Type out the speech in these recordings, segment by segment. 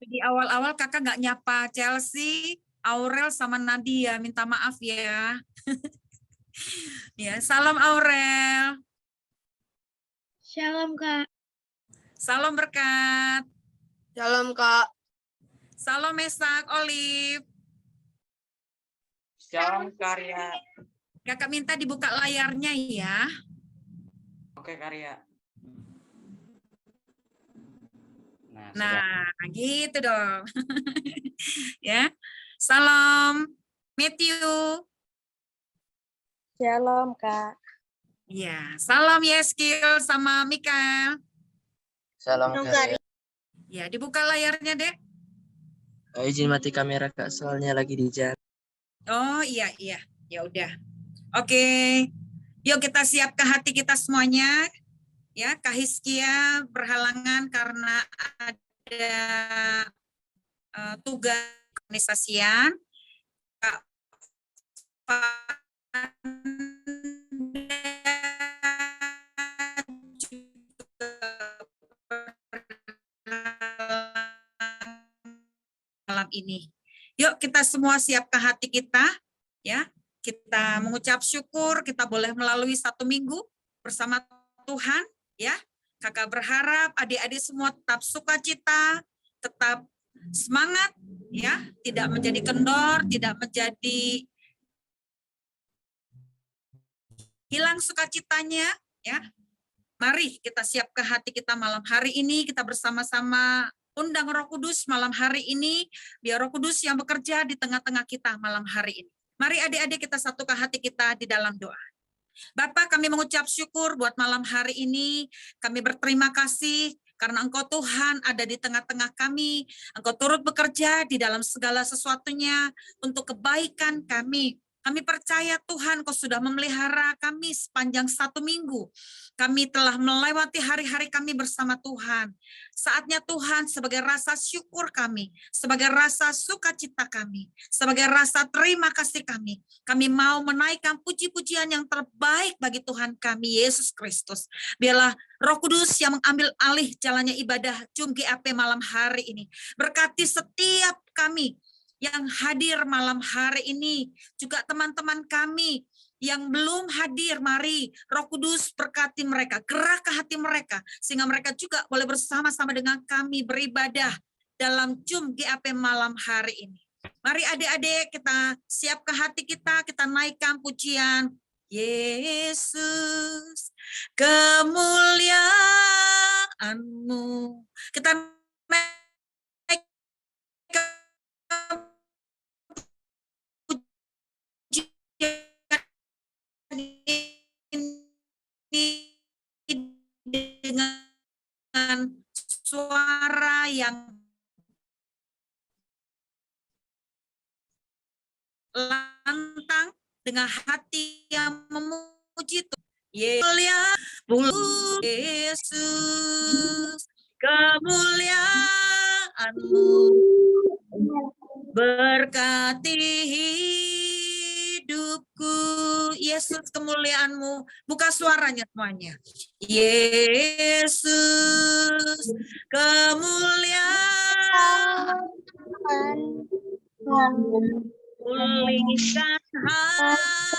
Di awal-awal kakak nggak nyapa Chelsea, Aurel sama Nadia, minta maaf ya. Ya, salam Aurel. Shalom, Kak. Salam berkat. Shalom, Kak. Salam Mesak, Olive. Shalom Karya. Kakak minta dibuka layarnya ya. Oke Karya. Nah, gitu dong. Ya. Salam Matthew. Shalom, Kak. Ya, salam Yeskil sama Mikael. Salam, Kak. Ya, dibuka layarnya, Dek. Izin mati kamera, Kak, soalnya lagi di jalan. Oh, iya. Ya udah. Oke. Yuk kita siap ke hati kita semuanya. Ya, Kak Hizkia berhalangan karena ada tugas organisasian. Kak malam ini. Yuk kita semua siap ke hati kita, ya. Kita mengucap syukur, kita boleh melalui 1 minggu bersama Tuhan, ya. Kakak berharap adik-adik semua tetap sukacita, tetap semangat, ya, tidak menjadi kendor, tidak menjadi hilang sukacitanya, ya. Mari kita siap ke hati kita malam hari ini, kita bersama-sama undang Roh Kudus malam hari ini, biar Roh Kudus yang bekerja di tengah-tengah kita malam hari ini. Mari adik-adik kita satukan hati kita di dalam doa. Bapa, kami mengucap syukur buat malam hari ini, kami berterima kasih karena Engkau Tuhan ada di tengah-tengah kami, Engkau turut bekerja di dalam segala sesuatunya untuk kebaikan kami. Kami percaya Tuhan Kau sudah memelihara kami sepanjang 1 minggu. Kami telah melewati hari-hari kami bersama Tuhan. Saatnya Tuhan sebagai rasa syukur kami, sebagai rasa sukacita kami, sebagai rasa terima kasih kami mau menaikkan puji-pujian yang terbaik bagi Tuhan kami, Yesus Kristus. Biarlah Roh Kudus yang mengambil alih jalannya ibadah Jum GAP malam hari ini. Berkati setiap kami yang hadir malam hari ini, juga teman-teman kami yang belum hadir, mari Roh Kudus berkati mereka, gerak ke hati mereka, sehingga mereka juga boleh bersama-sama dengan kami beribadah dalam Jum GAP malam hari ini. Mari adik-adik kita siap ke hati kita naikkan pujian Yesus, kemuliaan-Mu. Kita naikkan ini dengan suara yang lantang, dengan hati yang memuji Tuhan. Yesus, kemuliaan-Mu berkati hidupku. Yesus, kemuliaan-Mu. Buka suaranya semuanya. Yesus, kemuliaan, pulihkan hatiku.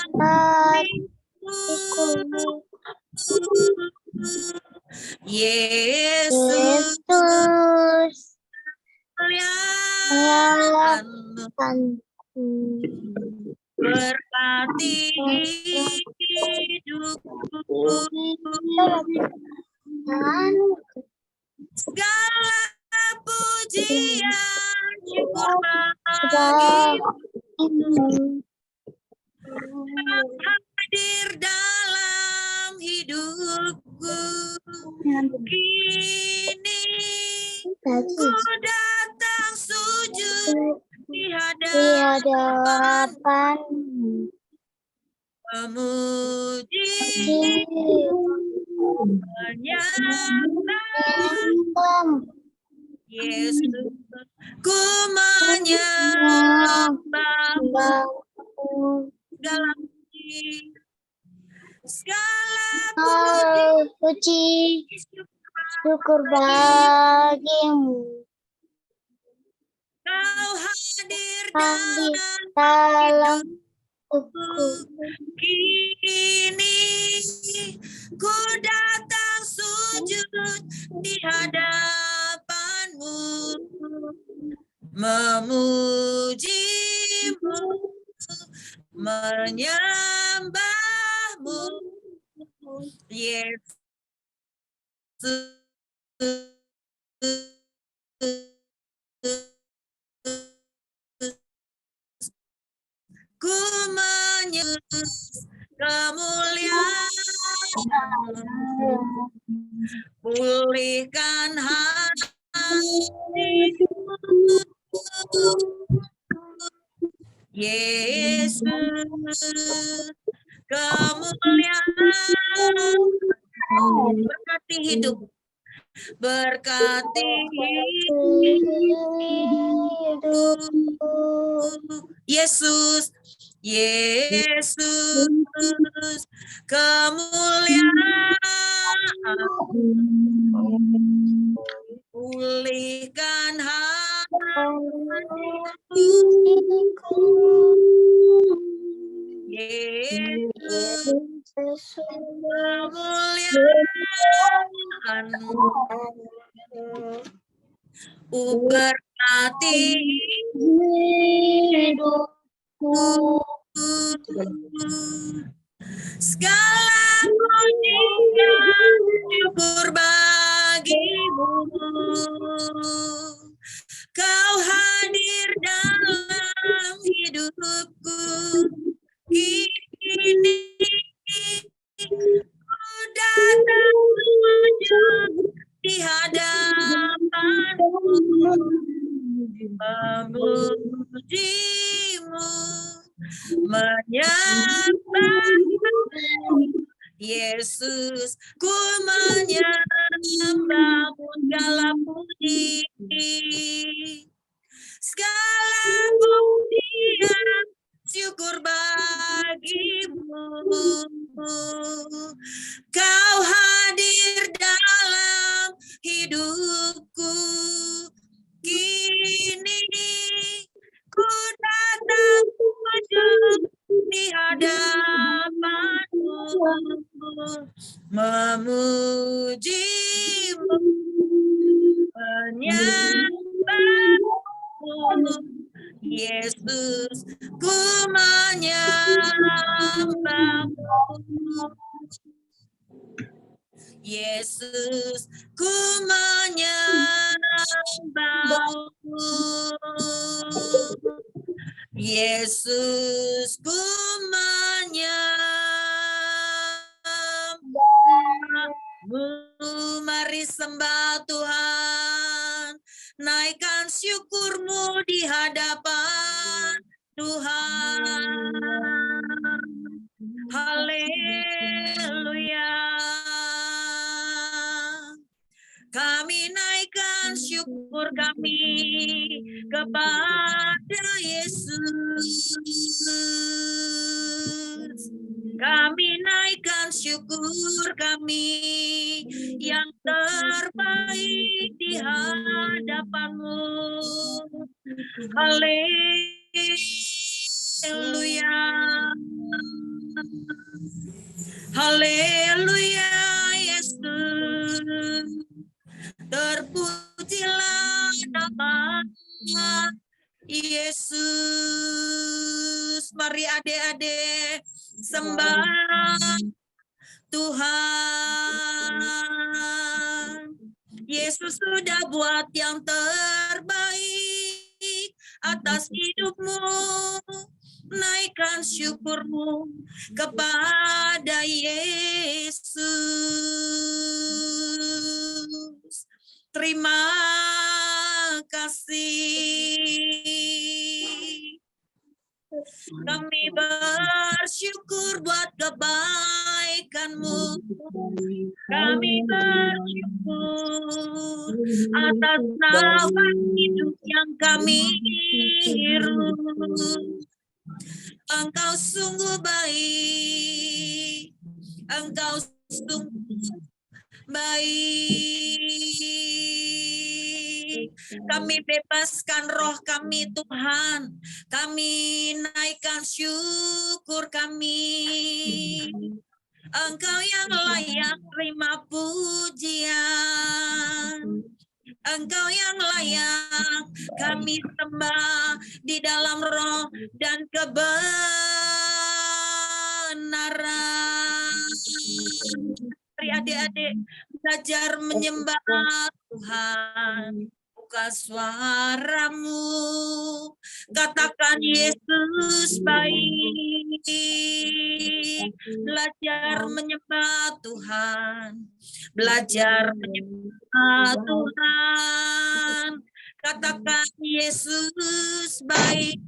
Yesus, kemuliaan-Mu berkati hidupku. Segala pujian syukur bagimu, hadir dalam hidupku. Kini ku datang sujud di hadapan, memuji, menyembah Yesus, ku menyembah-Mu segala puji syukur bagimu. dalam kini ku datang sujud di hadapanmu, memujimu, menyembahmu, Yesus. Ku menyembah kemuliaan, pulihkan hatiku, Yesus, kemuliaan, berkati hidup, berkati hidup, Yesus, Yesus, kemuliaan, pulihkan hatiku, Yesus, kemuliaan, berkati hidupku, segala puji dan syukur bagimu, kau hadir dalam hidupku, kini ku datang sujud di hadapanmu, memujimu, menyembahmu, Yesus, ku menyembahmu, segala puji, segala pujian, syukur bagimu, kau hadir dalam hidupku, kini ku datang sujud di hadapanmu, memujimu, menyembahmu, Yesus, ku menyembahmu, Yesus, ku menyembahmu, Yesus, ku menyembahmu. Mari sembah Tuhan, naikkan syukurmu di hadapan Tuhan. Haleluya. Kami naikkan syukur kami kepada Yesus. Kami naikkan syukur kami yang terbaik di hadapan-Mu. Haleluya. Haleluya, Yesus. Terpujilah nama Yesus. Mari adik-adik sembah Tuhan. Yesus sudah buat yang terbaik atas hidupmu. Naikkan syukurmu kepada Yesus. Terima kasih. Kami bersyukur buat kebaikan-Mu. Kami bersyukur atas nafas hidup yang kami hirup. Engkau sungguh baik. Engkau sungguh baik. Kami bebaskan roh kami Tuhan. Kami naikkan syukur kami. Engkau yang layak terima pujian. Engkau yang layak kami sembah di dalam roh dan kebenaran. Mari adik-adik belajar menyembah Tuhan. Buka suaramu, katakan Yesus baik. Belajar menyembah Tuhan, belajar menyembah Tuhan, katakan Yesus baik.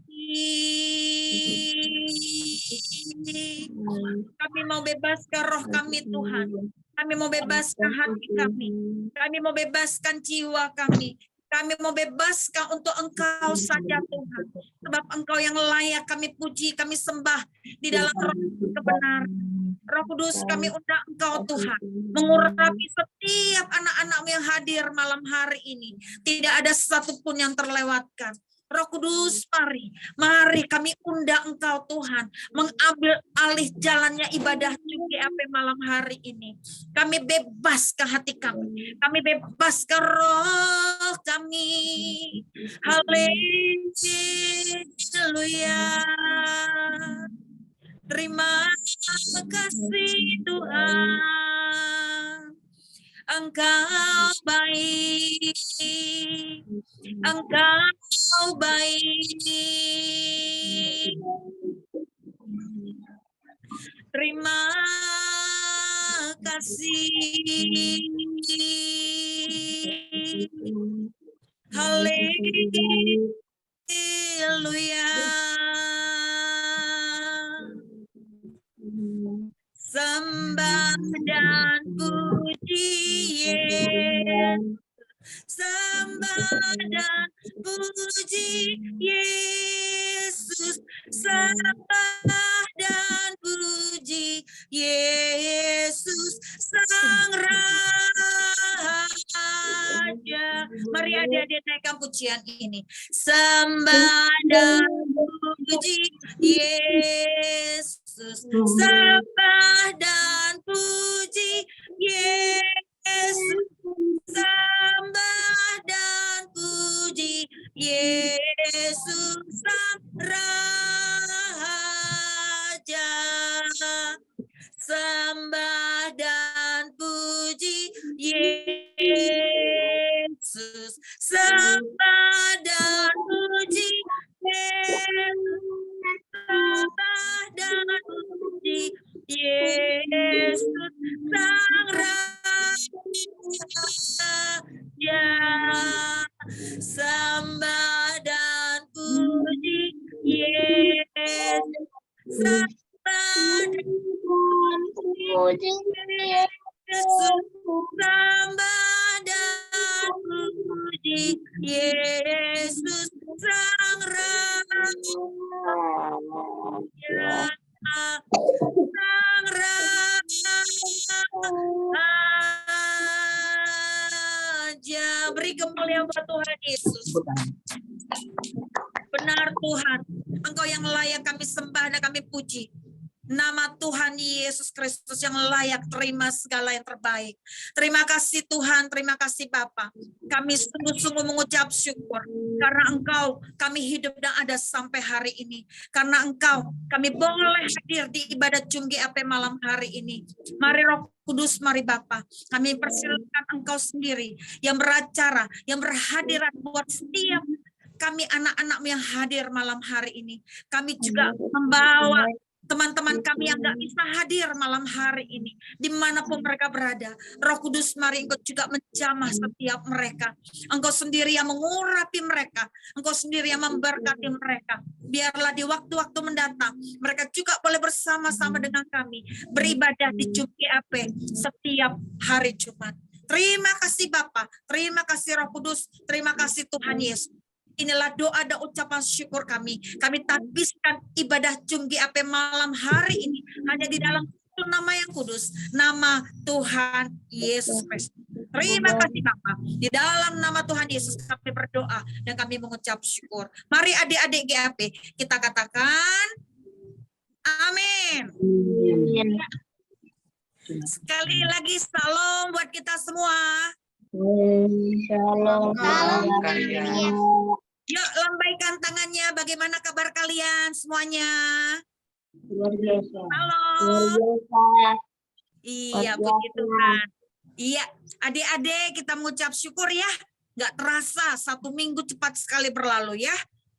Kami mau bebaskan roh kami Tuhan, kami mau bebaskan hati kami, kami mau bebaskan jiwa kami. Kami mau bebaskan untuk Engkau saja Tuhan. Sebab Engkau yang layak kami puji, kami sembah di dalam roh kebenaran. Roh Kudus kami undang Engkau Tuhan. Mengurapi setiap anak-anak-Mu yang hadir malam hari ini. Tidak ada satupun yang terlewatkan. Roh Kudus, mari kami undang Engkau Tuhan, mengambil alih jalannya ibadah GAP malam hari ini. Kami bebaskan hati kami bebaskan roh kami. Haleluya. Terima kasih Tuhan. Engkau baik, Engkau baik. Terima kasih. Haleluya. Sembah dan puji Yesus. Sembah dan puji Yesus. Sembah dan puji Yesus Sang Raja. Mari adik-adik naikkan pujian ini. Sembah dan puji Yesus. Sembah dan puji Yesus. Sembah dan puji Yesus Sang Raja. Sembah dan puji Yesus. Sembah dan puji Yesus. Sembah dan puji Yesus Sang Raja. Sembah dan puji Yesus. Sembah dan puji Yesus. Sembah dan puji Yesus Sang Raja. Sang Raja. Beri kemuliaan buat Tuhan Yesus. Benar Tuhan, Engkau yang layak kami sembah dan kami puji. Nama Tuhan Yesus Kristus yang layak terima segala yang terbaik. Terima kasih Tuhan, terima kasih Bapa. Kami sungguh-sungguh mengucap syukur karena Engkau kami hidup dan ada sampai hari ini. Karena Engkau kami boleh hadir di ibadah Jum GAP malam hari ini. Mari Roh Kudus, mari Bapa. Kami persilakan Engkau sendiri yang beracara, yang berhadiran buat setiap kami anak-anak yang hadir malam hari ini. Kami juga membawa teman-teman kami yang gak bisa hadir malam hari ini, dimanapun mereka berada. Roh Kudus, mari Engkau juga menjamah setiap mereka. Engkau sendiri yang mengurapi mereka, Engkau sendiri yang memberkati mereka. Biarlah di waktu-waktu mendatang, mereka juga boleh bersama-sama dengan kami, beribadah di Jum GAP setiap hari Jumat. Terima kasih Bapa, terima kasih Roh Kudus, terima kasih Tuhan Yesus. Inilah doa dan ucapan syukur kami. Kami tabiskan ibadah Jum GAP malam hari ini hanya di dalam satu nama yang kudus, nama Tuhan Yesus Kristus. Terima kasih Bapak. Di dalam nama Tuhan Yesus kami berdoa dan kami mengucap syukur. Mari adik-adik GAP kita katakan amin. Sekali lagi salam buat kita semua. Shalom. Salam Karya. Yuk lambaikan tangannya. Bagaimana kabar kalian semuanya? Luar biasa. Halo. Luar biasa. Iya, Luar puji biasa. Tuhan. Iya, adik-adik kita mengucap syukur ya. Nggak terasa 1 minggu cepat sekali berlalu ya.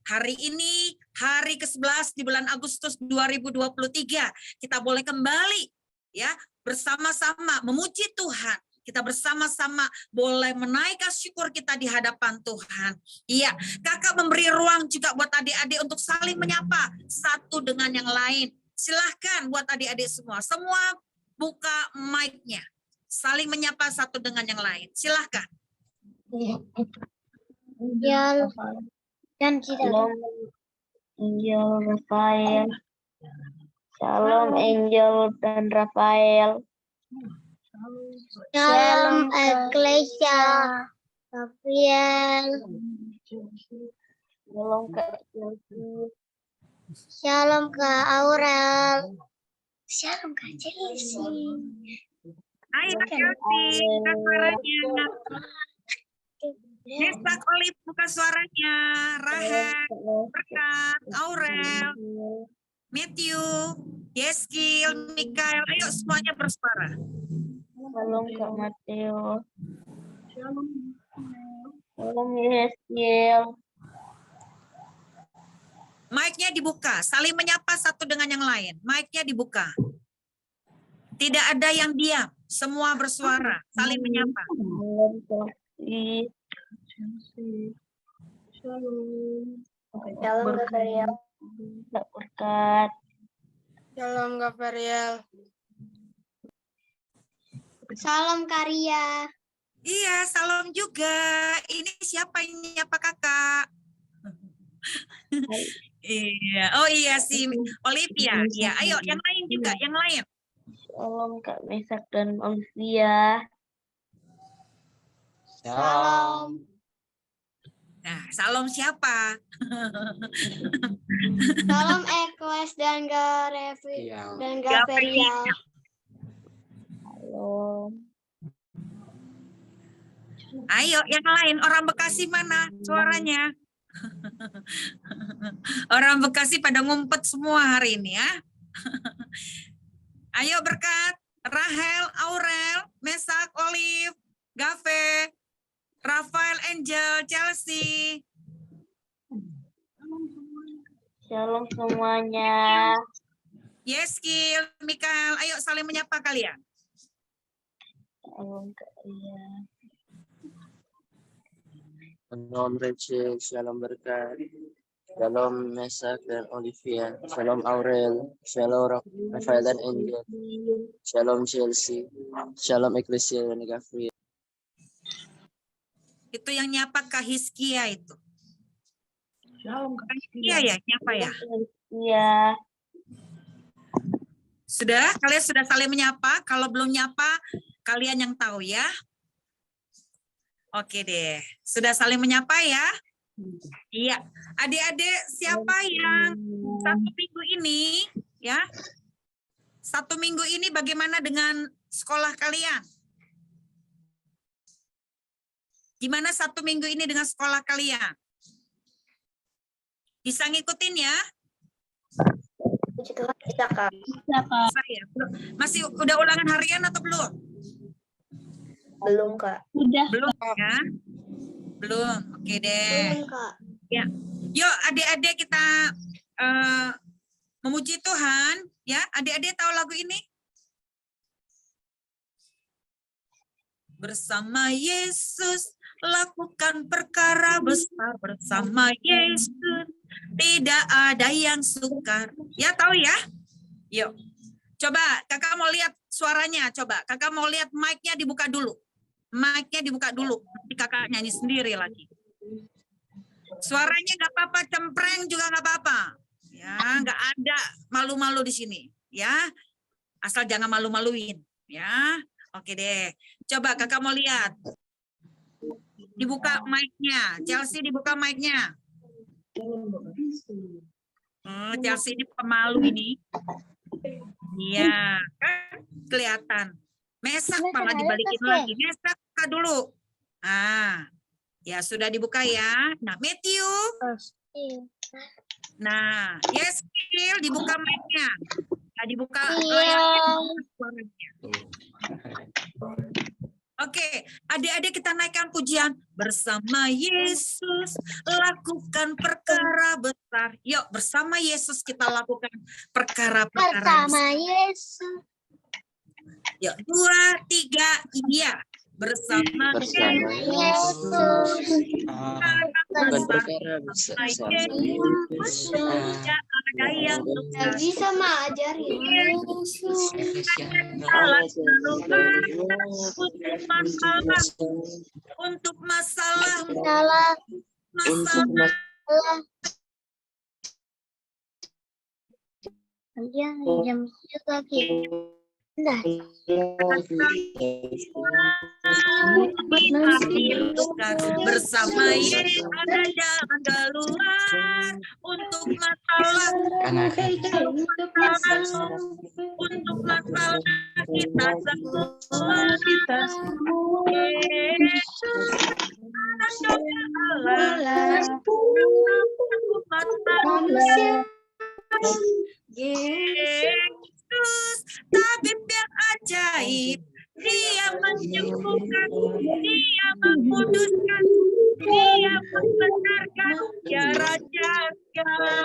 Hari ini hari ke-11 di bulan Agustus 2023. Kita boleh kembali ya bersama-sama memuji Tuhan. Kita bersama-sama boleh menaikkan syukur kita di hadapan Tuhan. Iya, kakak memberi ruang juga buat adik-adik untuk saling menyapa satu dengan yang lain. Silahkan buat adik-adik semua. Semua buka mic-nya. Saling menyapa satu dengan yang lain. Silahkan. Angel dan Shalom Angel Rafael. Shalom Angel dan Rafael. Shalom Eklesia Rafael. Shalom Kak Chelsea. Shalom Kak Aurel. Shalom Kak Chelsea. Ayo Chelsea, buka suaranya. Nesta Olive buka suaranya. Rahel, Berkat, Aurel, Matthew, Yeskil, Mikael. Ayo semuanya bersuara. Shalom Kak Mateo. Shalom Yeskil. Mic-nya dibuka, saling menyapa satu dengan yang lain. Mic-nya dibuka. Tidak ada yang diam, semua bersuara, saling menyapa. Shalom Sofi. Shalom. Shalom Kak Ferial. Kak Berkat. Shalom Gaveriel. Salam Karya. Iya, salam juga. Ini siapa ini? Apa kakak? Iya. Oh iya si Olivia. Ya, ayo yang lain juga, yang lain. Shalom Kak Mesak dan Olivia. Shalom. Nah, salam siapa? Salam Ekles dan Garevi Iya. dan Gaverial. Gaverial. Halo. Ayo yang lain. Orang Bekasi mana suaranya? Orang Bekasi pada ngumpet semua hari ini ya. Ayo Berkat, Rahel, Aurel, Mesak, Olive, Gave, Rafael, Angel, Chelsea. Shalom semuanya. Yeskil, Mikael, ayo saling menyapa kalian. Shalom Kak Ria. Shalom Rachel, Shalom Berkat, Shalom Mesak dan Olivia, Shalom Aurel, Shalom Rafael dan Angel, Shalom Chelsea, Shalom Eklesia dan Gavriel. Itu yang nyapa Kak Hiskia itu. Kak Hiskia ya, nyapa ya. Iya. Sudah, kalian sudah saling menyapa. Kalau belum nyapa, kalian yang tahu ya. Oke deh, sudah saling menyapa ya. Iya, adik-adik siapa yang 1 minggu ini ya? 1 minggu ini bagaimana dengan sekolah kalian? Gimana 1 minggu ini dengan sekolah kalian? Bisa ngikutin ya? Bisa Kak. Saya masih udah ulangan harian atau belum? Belum Kak. Belum ya? Belum. Oke deh. Belum Kak. Ya. Yuk adik-adik kita memuji Tuhan ya. Adik-adik tahu lagu ini? Bersama Yesus lakukan perkara besar, bersama Yesus tidak ada yang sukar. Ya tahu ya? Yuk. Coba kakak mau lihat suaranya, coba. Kakak mau lihat mic-nya dibuka dulu. Mic-nya dibuka dulu. Nanti kakak nyanyi sendiri lagi. Suaranya nggak apa-apa, cempreng juga nggak apa-apa. Ya, nggak ada malu-malu di sini. Ya, asal jangan malu-maluin. Ya, oke deh. Coba kakak mau lihat. Dibuka mic-nya. Chelsea dibuka mic-nya. Chelsea ini pemalu ini. Iya, kan kelihatan. Mesak malah dibalikin lagi. Mesak buka dulu. Ya sudah dibuka ya. Nah, Matthew. Nah, yes, dibuka mic-nya. Nah, dibuka suaranya. Oke, adik-adik kita naikkan pujian. Bersama Yesus lakukan perkara besar. Yuk, bersama Yesus kita lakukan perkara-perkara Bersama Yesus. Yuk, 2, 3, iya. Bersama Yesus. Bukan perkara besar. ada yang Gak bisa mah ajarin. Yesus. untuk masalah Salah. Kalian jam juga gitu. Nah, bersama Yesus ada jalan keluar untuk masalah untuk masalah kita semua. Yesus ada Allah. Yesus tabib yang ajaib, dia menyembuhkan, dia menguduskan, dia membenarkan, ya Raja segala,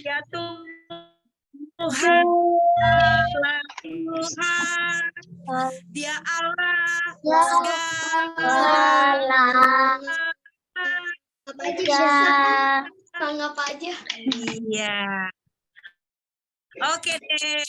ya Tuhan, Allah Tuhan, dia Allah segala. Anggap aja. Iya. Oke deh.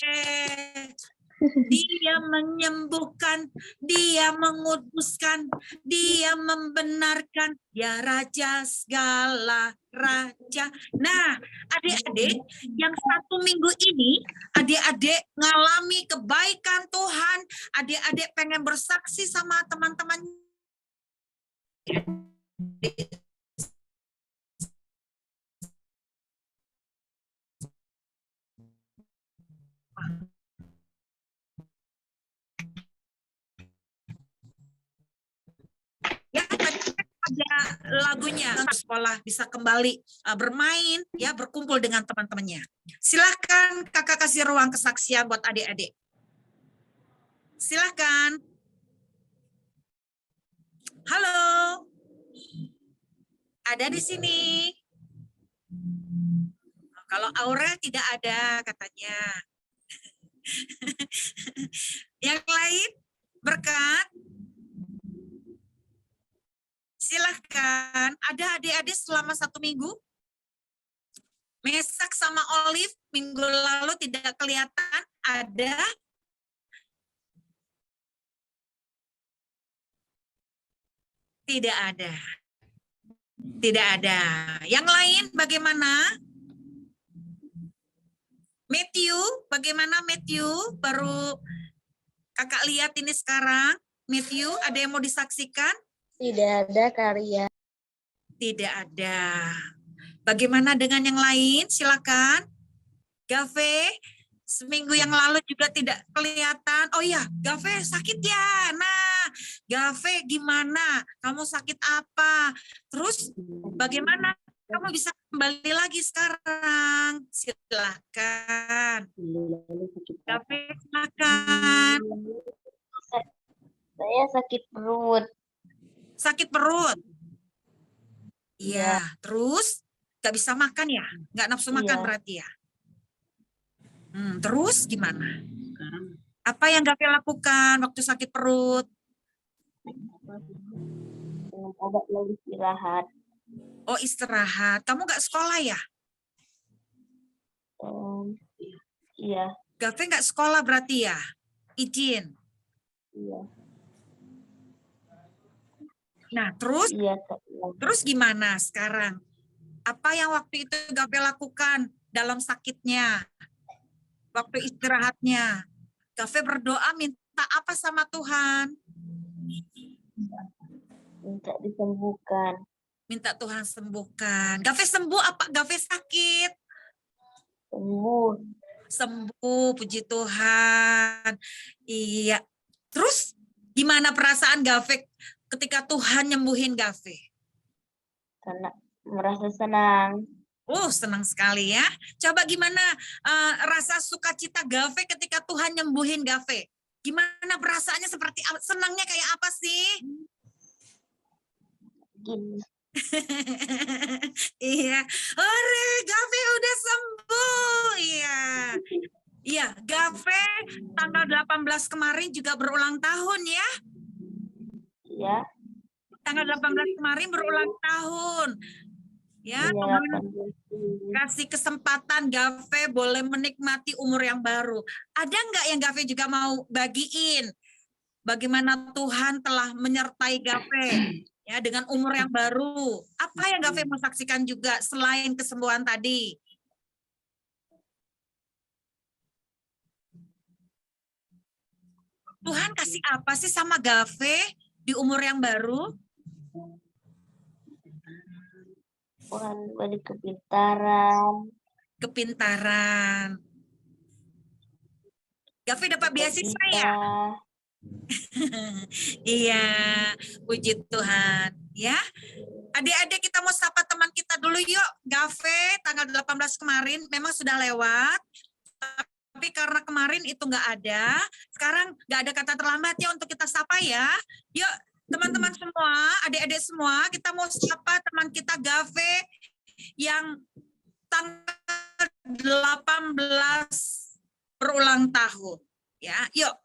Dia menyembuhkan, dia menguduskan, dia membenarkan, ya Raja segala raja. Nah, adik-adik, yang 1 minggu ini, adik-adik ngalami kebaikan Tuhan, adik-adik pengen bersaksi sama teman-teman. Ya, ada lagunya sekolah bisa kembali bermain, ya berkumpul dengan teman-temannya. Silakan kakak kasih ruang kesaksian buat adik-adik. Silakan. Halo. Ada di sini. Kalau Aura tidak ada katanya. Yang lain berkat. Silahkan, ada adik-adik selama 1 minggu? Mesak sama Olive minggu lalu tidak kelihatan, ada? Tidak ada. Tidak ada. Yang lain bagaimana? Matthew, bagaimana Matthew? Baru kakak lihat ini sekarang. Matthew, ada yang mau disaksikan? Tidak ada karya. Tidak ada. Bagaimana dengan yang lain? Silakan. Gave, seminggu yang lalu juga tidak kelihatan. Oh iya, Gave sakit ya. Nah, Gave gimana? Kamu sakit apa? Terus bagaimana kamu bisa kembali lagi sekarang? Silakan. Gave, silakan. Saya sakit perut. Sakit perut. Iya, terus nggak bisa makan ya? Nggak nafsu makan berarti ya? Terus gimana? Apa yang Gavi lakukan waktu sakit perut? Obat lalu istirahat. Oh, istirahat. Kamu nggak sekolah ya? Iya. Gavi nggak sekolah berarti ya? Izin. Iya. Nah, terus? Iya. Terus gimana sekarang? Apa yang waktu itu Gavi lakukan dalam sakitnya? Waktu istirahatnya? Gafe berdoa minta apa sama Tuhan? Minta disembuhkan. Minta Tuhan sembuhkan. Gafe sembuh apa? Gafe sakit? Sembuh. Sembuh, puji Tuhan. Iya. Terus gimana perasaan Gafe ketika Tuhan nyembuhin Gafe? Karena merasa senang. Senang sekali ya. Coba gimana rasa sukacita Gafe ketika Tuhan nyembuhin Gafe? Gimana perasaannya, seperti senangnya kayak apa sih? Gini. Iya. Ore, Gafe udah sembuh. Iya. Iya, Gafe tanggal 18 kemarin juga berulang tahun ya. Ya. Tanggal 18 kemarin berulang tahun. Ya, Iya, Tuhan 18. kasih kesempatan Gafe boleh menikmati umur yang baru. Ada nggak yang Gafe juga mau bagiin? Bagaimana Tuhan telah menyertai Gafe ya dengan umur yang baru. Apa yang Gafe mau saksikan juga selain kesembuhan tadi? Tuhan kasih apa sih sama Gafe di umur yang baru? Tuhan beri kepintaran. Kepintaran. Gafe dapat beasiswa ya? Iya, puji Tuhan ya. Adik-adik, kita mau sapa teman kita dulu yuk. Gafe tanggal 18 kemarin memang sudah lewat, tapi karena kemarin itu nggak ada, sekarang nggak ada kata terlambat ya untuk kita sapa ya. Yuk teman-teman semua, adik-adik semua, kita mau sapa teman kita Gafe yang tanggal 18 berulang tahun ya. Yuk,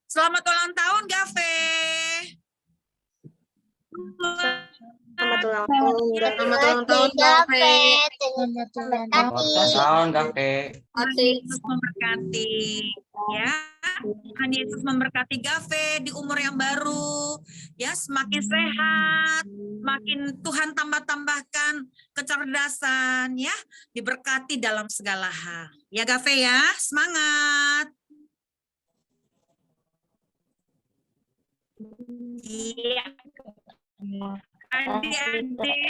selamat ulang tahun Gafe. Selamat ulang tahun. Selamat ulang tahun, Gafe. Selamat ulang tahun, Gafe. Tuhan Yesus memberkati ya. Tuhan Yesus memberkati Gafe di umur yang baru ya, semakin sehat, semakin Tuhan tambah-tambahkan kecerdasan ya, diberkati dalam segala hal. Ya Gafe ya, semangat. Iya. Adik-adik,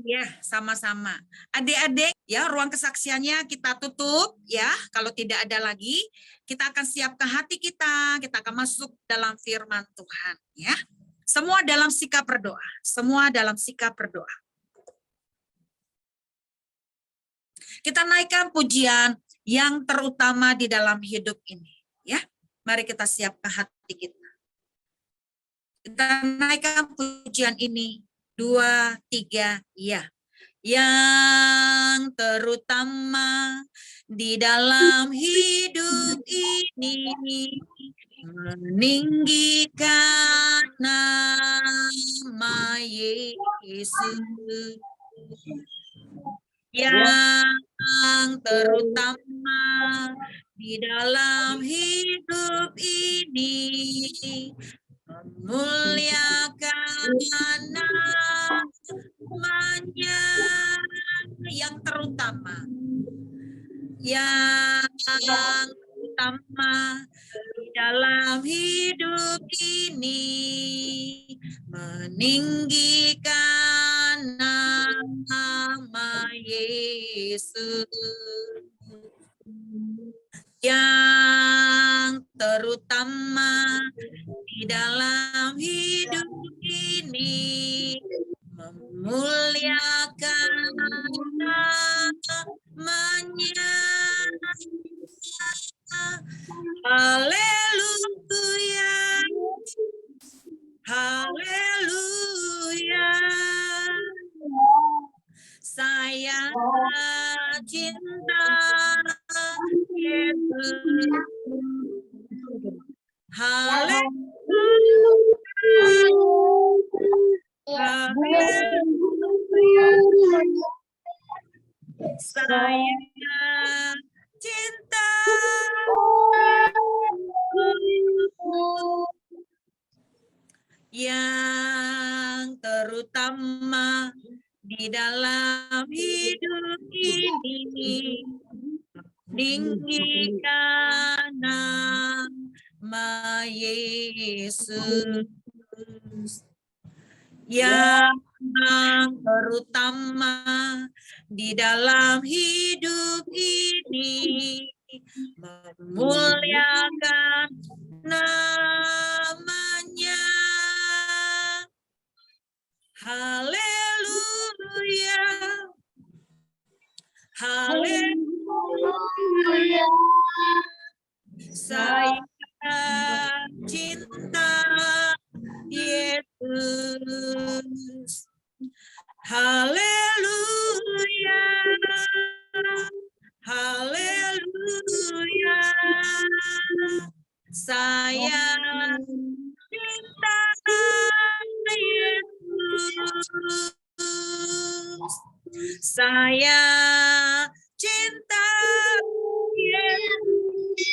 ya sama-sama. Adik-adik, ya ruang kesaksiannya kita tutup ya. Kalau tidak ada lagi, kita akan siapkan hati kita akan masuk dalam firman Tuhan ya. Semua dalam sikap berdoa, semua dalam sikap berdoa. Kita naikkan pujian yang terutama di dalam hidup ini ya. Mari kita siapkan hati kita. Kita naikkan pujian ini, 2, 3, ya. Yang terutama di dalam hidup ini, meninggikan nama Yesus. Yang terutama di dalam hidup ini, memuliakan namanya yang terutama. Yang utama di dalam hidup ini, meninggikan nama Yesus. Yang terutama di dalam hidup ini, memuliakan namanya. Haleluya, haleluya. Saya cinta Yesus. Haleluya. Saya cinta yang terutama di dalam hidup ini, Tinggikan nama Yesus yang terutama di dalam hidup ini, memuliakan namanya. Haleluya, haleluya. Saya cinta Yesus. Haleluya, haleluya. Saya cinta Yesus. Saya cinta Yesus.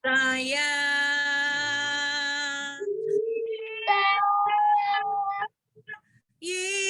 Saya Yesus.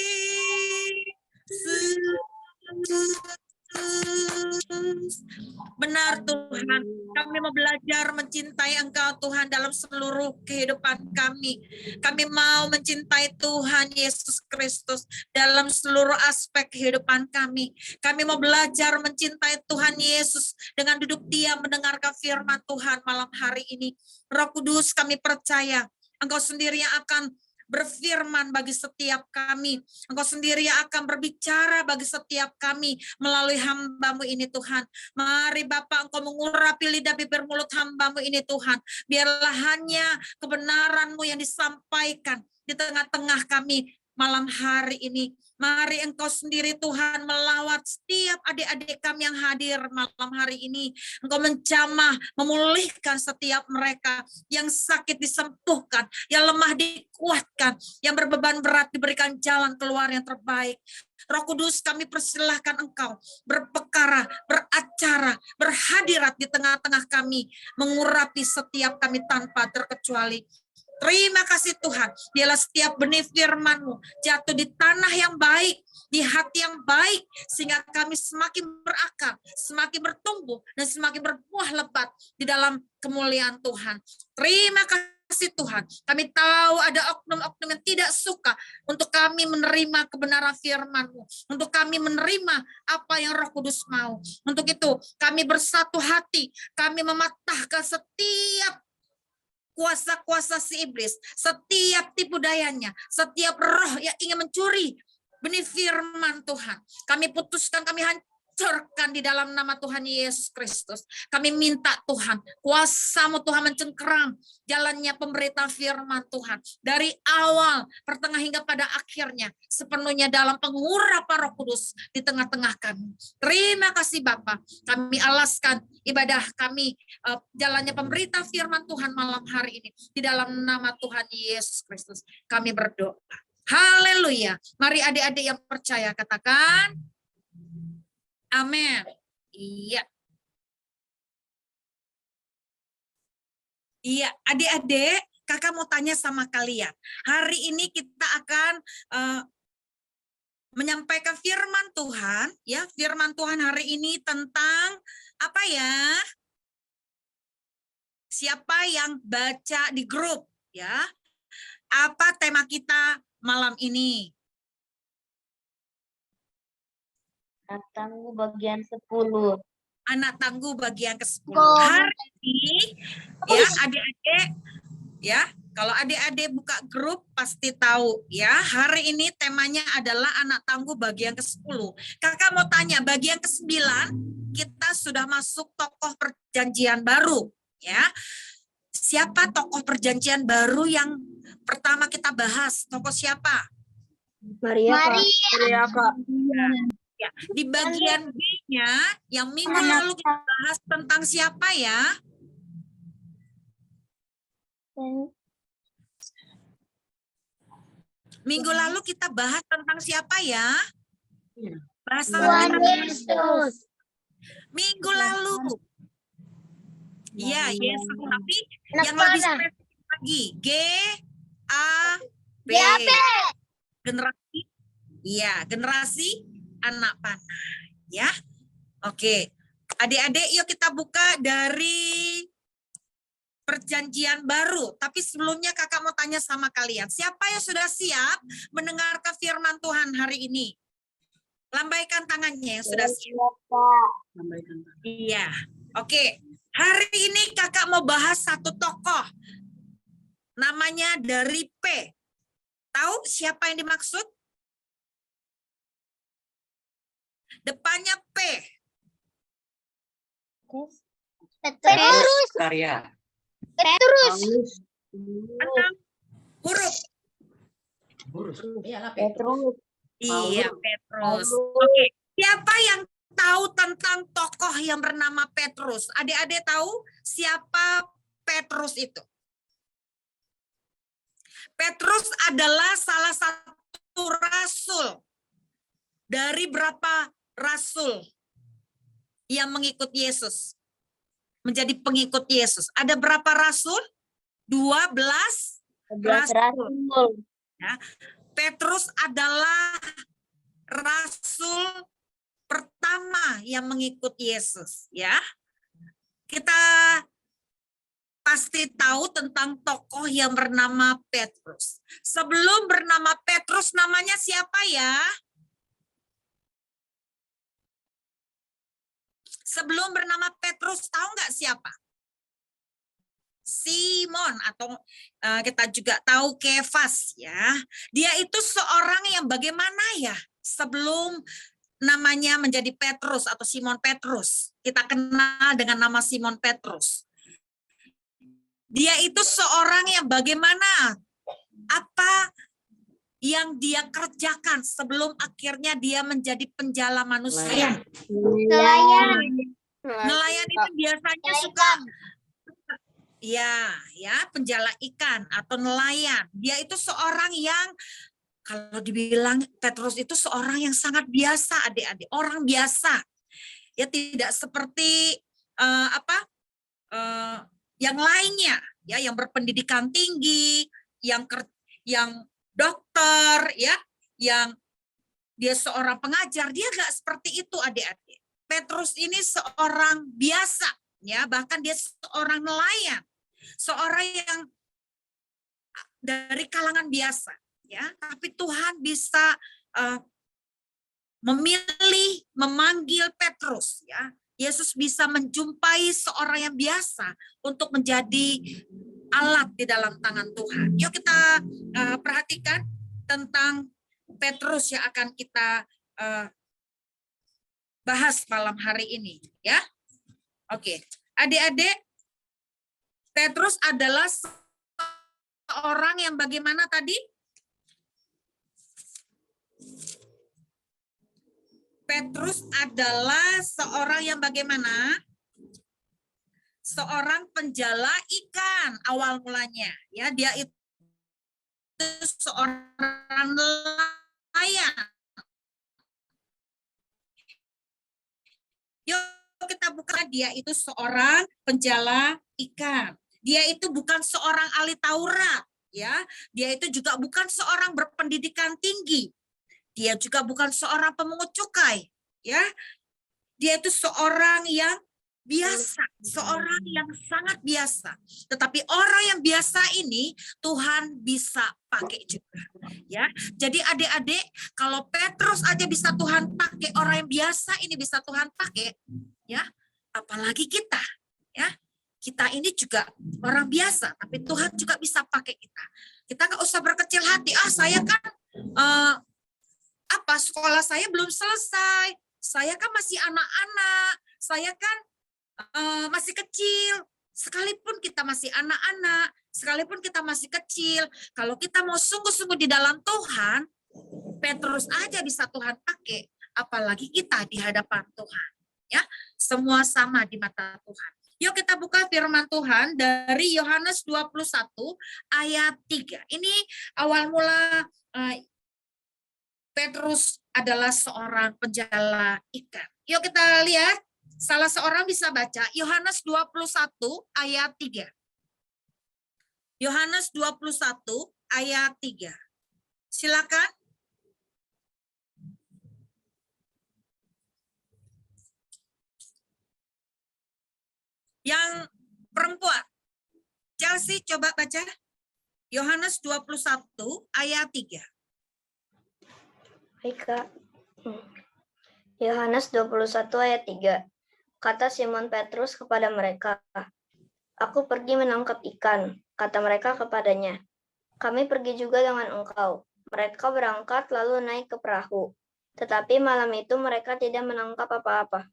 Benar Tuhan, kami mau belajar mencintai Engkau Tuhan dalam seluruh kehidupan kami. Kami mau mencintai Tuhan Yesus Kristus dalam seluruh aspek kehidupan kami. Kami mau belajar mencintai Tuhan Yesus dengan duduk diam mendengarkan firman Tuhan malam hari ini. Roh Kudus, kami percaya Engkau sendiri yang akan berfirman bagi setiap kami. Engkau sendiri yang akan berbicara bagi setiap kami melalui hamba-Mu ini Tuhan. Mari Bapa, Engkau mengurapi lidah bibir mulut hamba-Mu ini Tuhan. Biarlah hanya kebenaran-Mu yang disampaikan di tengah-tengah kami malam hari ini. Mari Engkau sendiri Tuhan melawat setiap adik-adik kami yang hadir malam hari ini. Engkau menjamah, memulihkan setiap mereka yang sakit disembuhkan, yang lemah dikuatkan, yang berbeban berat diberikan jalan keluar yang terbaik. Roh Kudus, kami persilahkan Engkau berpekara, beracara, berhadirat di tengah-tengah kami, mengurapi setiap kami tanpa terkecuali. Terima kasih Tuhan, biarlah setiap benih firman-Mu jatuh di tanah yang baik, di hati yang baik, sehingga kami semakin berakar, semakin bertumbuh, dan semakin berbuah lebat di dalam kemuliaan Tuhan. Terima kasih Tuhan, kami tahu ada oknum-oknum yang tidak suka untuk kami menerima kebenaran firman-Mu, untuk kami menerima apa yang Roh Kudus mau. Untuk itu kami bersatu hati, kami mematahkan setiap kuasa-kuasa si iblis, setiap tipu dayanya, setiap roh yang ingin mencuri benih firman Tuhan. Kami putuskan, kami hancurkan di dalam nama Tuhan Yesus Kristus. Kami minta Tuhan, kuasa-Mu Tuhan mencengkeram jalannya pemberitaan firman Tuhan. Dari awal, pertengah hingga pada akhirnya, sepenuhnya dalam pengurapan Roh Kudus di tengah-tengah kami. Terima kasih Bapa, kami alaskan ibadah kami, jalannya pemberitaan firman Tuhan malam hari ini. Di dalam nama Tuhan Yesus Kristus, kami berdoa. Haleluya. Mari adik-adik yang percaya katakan, amin. Iya. Iya, adik-adik, kakak mau tanya sama kalian. Hari ini kita akan menyampaikan firman Tuhan, ya. Firman Tuhan hari ini tentang apa ya? Siapa yang baca di grup, ya? Apa tema kita malam ini? Anak tangguh bagian 10. Anak tangguh bagian ke-10. Hari ini, ya adik-adik, ya kalau adik-adik buka grup pasti tahu, ya hari ini temanya adalah anak tangguh bagian ke-10. Kakak mau tanya, bagian ke-9 kita sudah masuk tokoh perjanjian baru, ya. Siapa tokoh perjanjian baru yang pertama kita bahas? Tokoh siapa? Maria, Kak. Ya, di bagian B-nya yang minggu lalu kita bahas tentang siapa ya? Minggu lalu kita bahas tentang siapa ya? Bahas tentang Yesus. minggu lalu. Iya, Yesus. Tapi Anak yang lebih panah. spesifik lagi, G-A-P. Generasi, iya, generasi anak panah. Ya, Oke. Adik-adik yuk kita buka dari Perjanjian Baru. Tapi sebelumnya kakak mau tanya sama kalian. Siapa yang sudah siap mendengarkan firman Tuhan hari ini? Lambaikan tangannya yang sudah siap. Iya. Oke. Hari ini kakak mau bahas satu tokoh. Namanya dari P. Tahu siapa yang dimaksud? Depannya P. Petrus. Karya. Petrus. 6 huruf. Petrus. Iya, Petrus. Oke. Siapa yang tahu tentang tokoh yang bernama Petrus? Adik-adik tahu siapa Petrus itu? Petrus adalah salah satu rasul dari berapa rasul yang mengikut Yesus, menjadi pengikut Yesus. Ada berapa rasul? 12 rasul. Ya. Petrus adalah rasul pertama yang mengikut Yesus. Ya, kita pasti tahu tentang tokoh yang bernama Petrus. Sebelum bernama Petrus, namanya siapa ya? Sebelum bernama Petrus, tahu nggak siapa? Simon, atau kita juga tahu Kefas ya. Dia itu seorang yang bagaimana ya? Sebelum namanya menjadi Petrus atau Simon Petrus, kita kenal dengan nama Simon Petrus. Dia itu seorang yang bagaimana? Apa yang dia kerjakan sebelum akhirnya dia menjadi penjala manusia? Nelayan. Nelayan itu biasanya suka ya penjala ikan atau nelayan. Dia itu seorang yang kalau dibilang Petrus itu seorang yang sangat biasa, adik-adik, orang biasa. Ya tidak seperti yang lainnya, ya, yang berpendidikan tinggi, yang dokter, ya, yang dia seorang pengajar, dia nggak seperti itu, adik-adik. Petrus ini seorang biasa, ya, bahkan dia seorang nelayan, seorang yang dari kalangan biasa, ya, tapi Tuhan bisa memilih, memanggil Petrus, ya. Yesus bisa menjumpai seorang yang biasa untuk menjadi alat di dalam tangan Tuhan. Yuk kita perhatikan tentang Petrus yang akan kita bahas malam hari ini, ya. Oke, adik-adik, Petrus adalah seorang yang bagaimana tadi? Petrus adalah seorang yang bagaimana? Seorang penjala ikan awal mulanya, ya. Dia itu seorang nelayan. Yuk kita buka, dia itu seorang penjala ikan. Dia itu bukan seorang ahli Taurat, ya. Dia itu juga bukan seorang berpendidikan tinggi. Dia juga bukan seorang pemungut cukai, ya. Dia itu seorang yang biasa, seorang yang sangat biasa. Tetapi orang yang biasa ini Tuhan bisa pakai juga, ya. Jadi adik-adik, kalau Petrus aja bisa Tuhan pakai, orang yang biasa ini bisa Tuhan pakai, ya. Apalagi kita, ya. Kita ini juga orang biasa, tapi Tuhan juga bisa pakai kita. Kita nggak usah berkecil hati. Saya kan sekolah saya belum selesai, saya kan masih anak-anak, saya kan masih kecil. Sekalipun kita masih anak-anak, sekalipun kita masih kecil, kalau kita mau sungguh-sungguh di dalam Tuhan, Petrus aja bisa Tuhan pakai, apalagi kita di hadapan Tuhan, ya. Semua sama di mata Tuhan. Yuk kita buka firman Tuhan dari Yohanes 21 ayat 3. Ini awal mula Petrus adalah seorang penjala ikan. Yuk kita lihat, salah seorang bisa baca Yohanes 21 ayat 3. Yohanes 21 ayat 3. Silakan. Yang perempuan. Chelsea coba baca. Yohanes 21 ayat 3. Baik, Kak. Yohanes 21 ayat 3. Kata Simon Petrus kepada mereka, "Aku pergi menangkap ikan." Kata mereka kepadanya, "Kami pergi juga dengan engkau." Mereka berangkat lalu naik ke perahu. Tetapi malam itu mereka tidak menangkap apa-apa.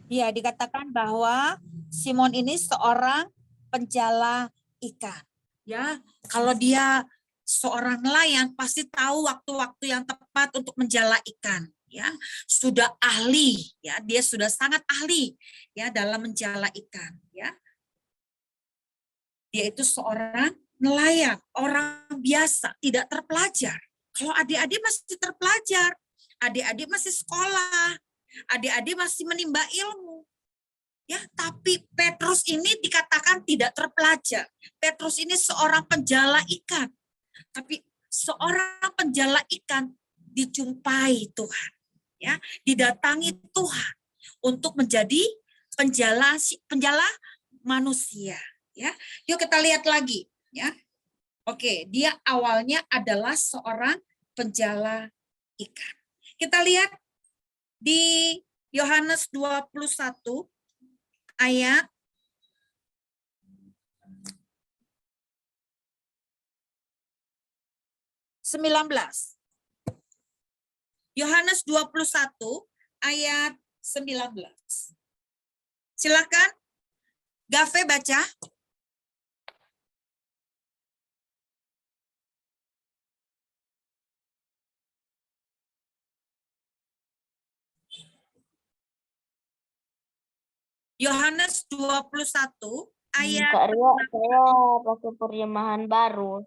Ya, dikatakan bahwa Simon ini seorang penjala ikan. Ya, kalau dia seorang nelayan pasti tahu waktu-waktu yang tepat untuk menjala ikan. Ya, sudah ahli. Ya, dia sudah sangat ahli ya dalam menjala ikan. Ya, dia itu seorang nelayan, orang biasa, tidak terpelajar. Kalau adik-adik masih terpelajar, adik-adik masih sekolah, adik-adik masih menimba ilmu. Ya, tapi Petrus ini dikatakan tidak terpelajar. Petrus ini seorang penjala ikan. Tapi seorang penjala ikan dijumpai Tuhan. Ya, didatangi Tuhan untuk menjadi penjala manusia. Ya, yuk kita lihat lagi. Ya, oke, dia awalnya adalah seorang penjala ikan. Kita lihat di Yohanes 21 ayat 19. Yohanes 21 ayat 19. Silakan Gafe baca. Yohanes 21 ayat Kak Ria, saya pakai terjemahan baru.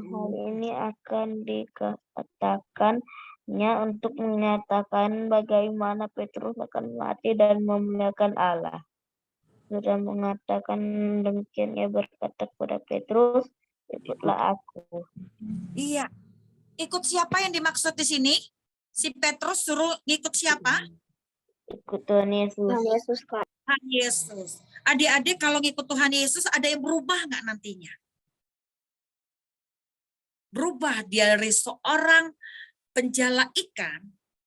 Hal ini akan dikatakannya untuk menyatakan bagaimana Petrus akan mati dan memuliakan Allah. Sudah mengatakan demikian, ia berkata kepada Petrus, "Ikutlah aku." Iya. Ikut siapa yang dimaksud di sini? Si Petrus suruh ngikut siapa? Ikut Tuhan Yesus. Tuhan Yesus, Kak. Tuhan Yesus. Adik-adik kalau ngikut Tuhan Yesus ada yang berubah nggak nantinya? Berubah dia dari seorang penjala ikan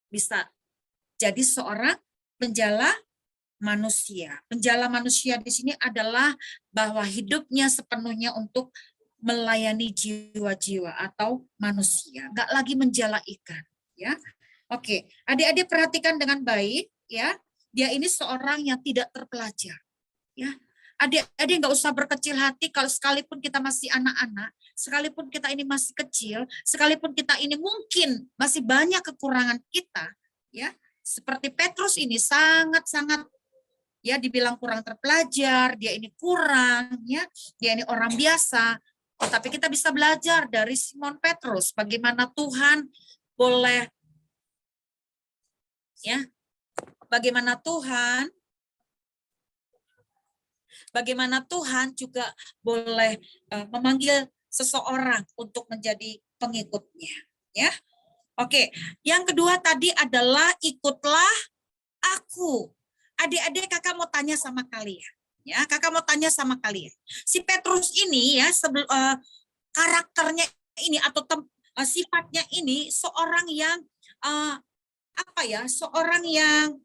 bisa jadi seorang penjala manusia. Penjala manusia di sini adalah bahwa hidupnya sepenuhnya untuk melayani jiwa-jiwa atau manusia, nggak lagi menjala ikan. Ya, oke. Adik-adik perhatikan dengan baik, ya. Dia ini seorang yang tidak terpelajar. Ya, adik-adik nggak usah berkecil hati kalau sekalipun kita masih anak-anak, sekalipun kita ini masih kecil, sekalipun kita ini mungkin masih banyak kekurangan kita, ya. Seperti Petrus ini sangat-sangat ya dibilang kurang terpelajar, dia ini kurang, ya, dia ini orang biasa. Tapi kita bisa belajar dari Simon Petrus bagaimana Tuhan boleh ya, bagaimana Tuhan juga boleh memanggil seseorang untuk menjadi pengikutnya, ya. Oke, yang kedua tadi adalah ikutlah aku. Adik-adik kakak mau tanya sama kalian. Ya, kakak mau tanya sama kalian. Si Petrus ini ya karakternya ini atau sifatnya ini seorang yang seorang yang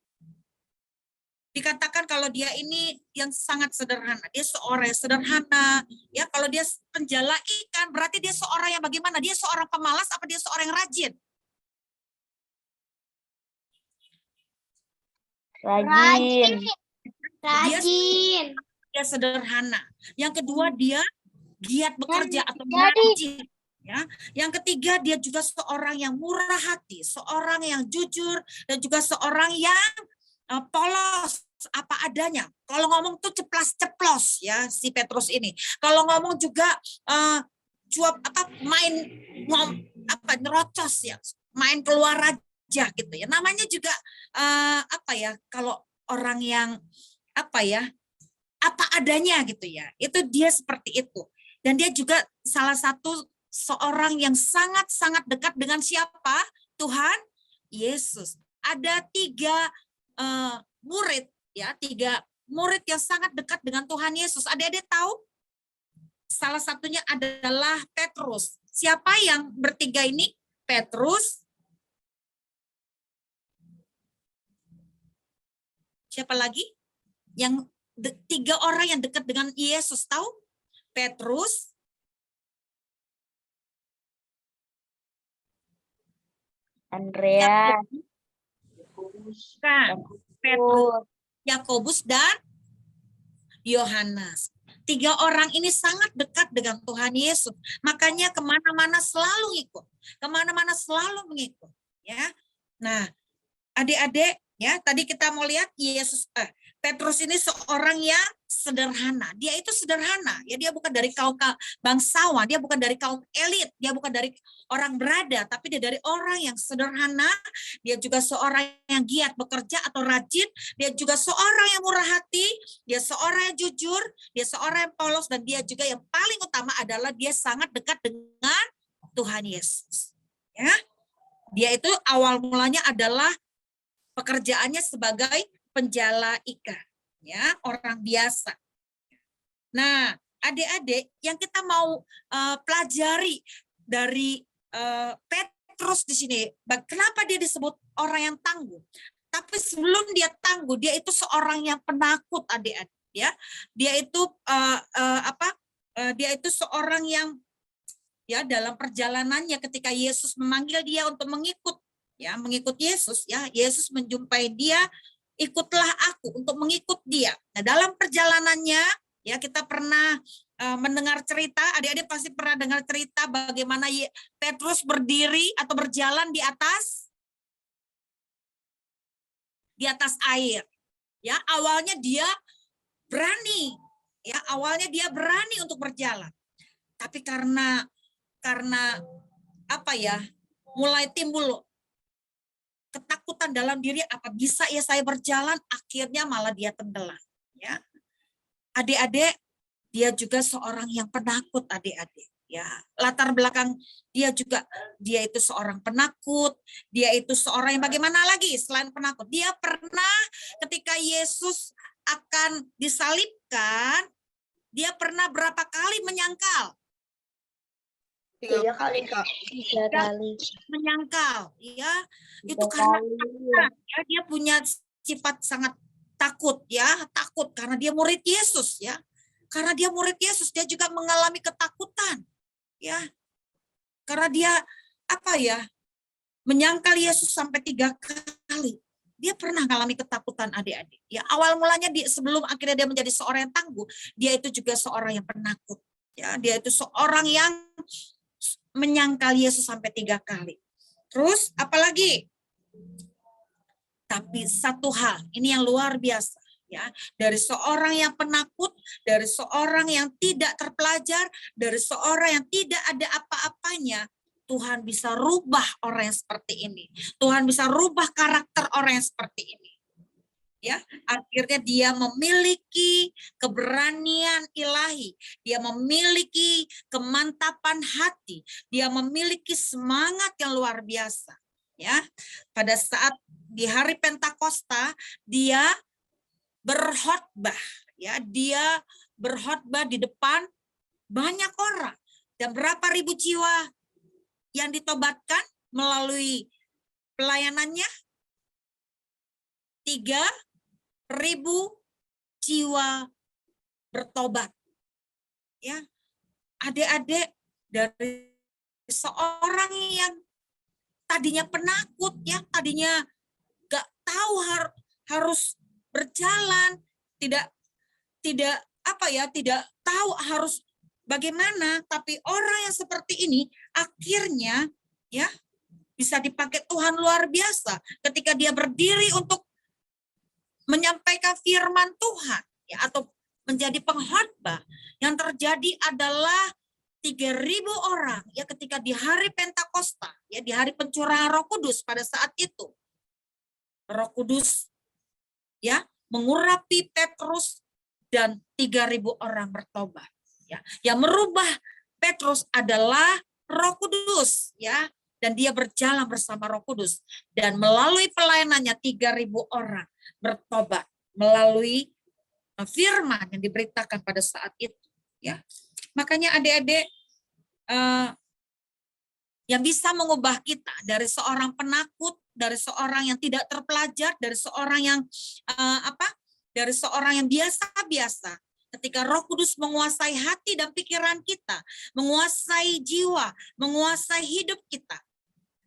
dikatakan kalau dia ini yang sangat sederhana. Dia seorang yang sederhana. Ya, kalau dia penjala ikan berarti dia seorang yang bagaimana? Dia seorang pemalas apa dia seorang yang rajin? Rajin. Dia sederhana. Yang kedua dia giat bekerja atau rajin. Ya. Yang ketiga dia juga seorang yang murah hati, seorang yang jujur dan juga seorang yang polos apa adanya. Kalau ngomong tuh ceplas-ceplos ya si Petrus ini. Kalau ngomong juga nyerocos ya, main keluar aja gitu ya. Namanya juga kalau orang yang apa adanya gitu ya. Itu dia seperti itu. Dan dia juga salah satu seorang yang sangat-sangat dekat dengan siapa? Tuhan Yesus. Ada 3 murid ya, 3 murid yang sangat dekat dengan Tuhan Yesus. Adik-adik tahu? Salah satunya adalah Petrus. Siapa yang bertiga ini? Petrus. Siapa lagi? Yang 3 orang yang dekat dengan Yesus, tahu? Petrus, Andreas, Petrus, Yakobus, dan Yohanes. 3 orang ini sangat dekat dengan Tuhan Yesus. Makanya kemana-mana selalu ikut. Kemana-mana selalu mengikut. Ya. Nah, adik-adik, ya, tadi kita mau lihat Petrus ini seorang yang sederhana. Dia itu sederhana. Ya, dia bukan dari kaum bangsawan, dia bukan dari kaum elit, dia bukan dari orang berada, tapi dia dari orang yang sederhana. Dia juga seorang yang giat bekerja atau rajin. Dia juga seorang yang murah hati. Dia seorang yang jujur. Dia seorang yang polos, dan dia juga yang paling utama adalah dia sangat dekat dengan Tuhan Yesus. Ya, dia itu awal mulanya adalah pekerjaannya sebagai penjala ikan, ya, orang biasa. Nah, adik-adik, yang kita mau pelajari dari Petrus di sini, kenapa dia disebut orang yang tangguh? Tapi sebelum dia tangguh, dia itu seorang yang penakut, adik-adik. Ya, dia itu dia itu seorang yang, ya, dalam perjalanannya ketika Yesus memanggil dia untuk mengikut Yesus, ya, Yesus menjumpai dia, ikutlah aku, untuk mengikut dia. Nah, dalam perjalanannya, ya, kita pernah mendengar cerita, adik-adik pasti pernah dengar cerita bagaimana Petrus berdiri atau berjalan di atas air. Ya, awalnya dia berani, ya, awalnya dia berani untuk berjalan. Tapi karena mulai timbul ketakutan dalam diri, apa bisa ya saya berjalan, akhirnya malah dia tenggelam. Ya, adik-adik, dia juga seorang yang penakut, adik-adik. Ya, latar belakang dia itu seorang penakut. Dia itu seorang yang bagaimana lagi selain penakut? Dia pernah ketika Yesus akan disalibkan, dia pernah berapa kali menyangkal? 3 kali, Kak. 3 kali. Menyangkal, ya, itu karena ya, dia punya sifat sangat takut, ya, takut karena dia murid Yesus, ya, karena dia murid Yesus, dia juga mengalami ketakutan, ya, karena dia menyangkal Yesus sampai 3 kali. Dia pernah mengalami ketakutan, adik-adik. Ya, awal mulanya sebelum akhirnya dia menjadi seorang yang tangguh, dia itu juga seorang yang penakut, ya, dia itu seorang yang menyangkal Yesus sampai 3 kali. Terus apalagi? Tapi satu hal, ini yang luar biasa, ya, dari seorang yang penakut, dari seorang yang tidak terpelajar, dari seorang yang tidak ada apa-apanya, Tuhan bisa rubah orang yang seperti ini. Tuhan bisa rubah karakter orang yang seperti ini. Ya, akhirnya dia memiliki keberanian ilahi, dia memiliki kemantapan hati, dia memiliki semangat yang luar biasa. Ya, pada saat di hari Pentakosta dia berkhotbah, ya, dia berkhotbah di depan banyak orang, dan berapa ribu jiwa yang ditobatkan melalui pelayanannya? 3.000 jiwa bertobat. Ya, adik-adik, dari seorang yang tadinya penakut, ya, tadinya gak tahu harus berjalan, tidak tahu harus bagaimana, tapi orang yang seperti ini akhirnya, ya, bisa dipakai Tuhan luar biasa ketika dia berdiri untuk menyampaikan firman Tuhan, ya, atau menjadi pengkhotbah. Yang terjadi adalah 3.000 orang, ya, ketika di hari Pentakosta, ya, di hari pencurahan Roh Kudus. Pada saat itu Roh Kudus, ya, mengurapi Petrus dan 3.000 orang bertobat, ya. Yang merubah Petrus adalah Roh Kudus, ya, dan dia berjalan bersama Roh Kudus, dan melalui pelayanannya 3.000 orang bertobat, melalui firman yang diberitakan pada saat itu, ya. Makanya adik-adik, yang bisa mengubah kita dari seorang penakut, dari seorang yang tidak terpelajar, dari seorang yang dari seorang yang biasa-biasa. Ketika Roh Kudus menguasai hati dan pikiran kita, menguasai jiwa, menguasai hidup kita,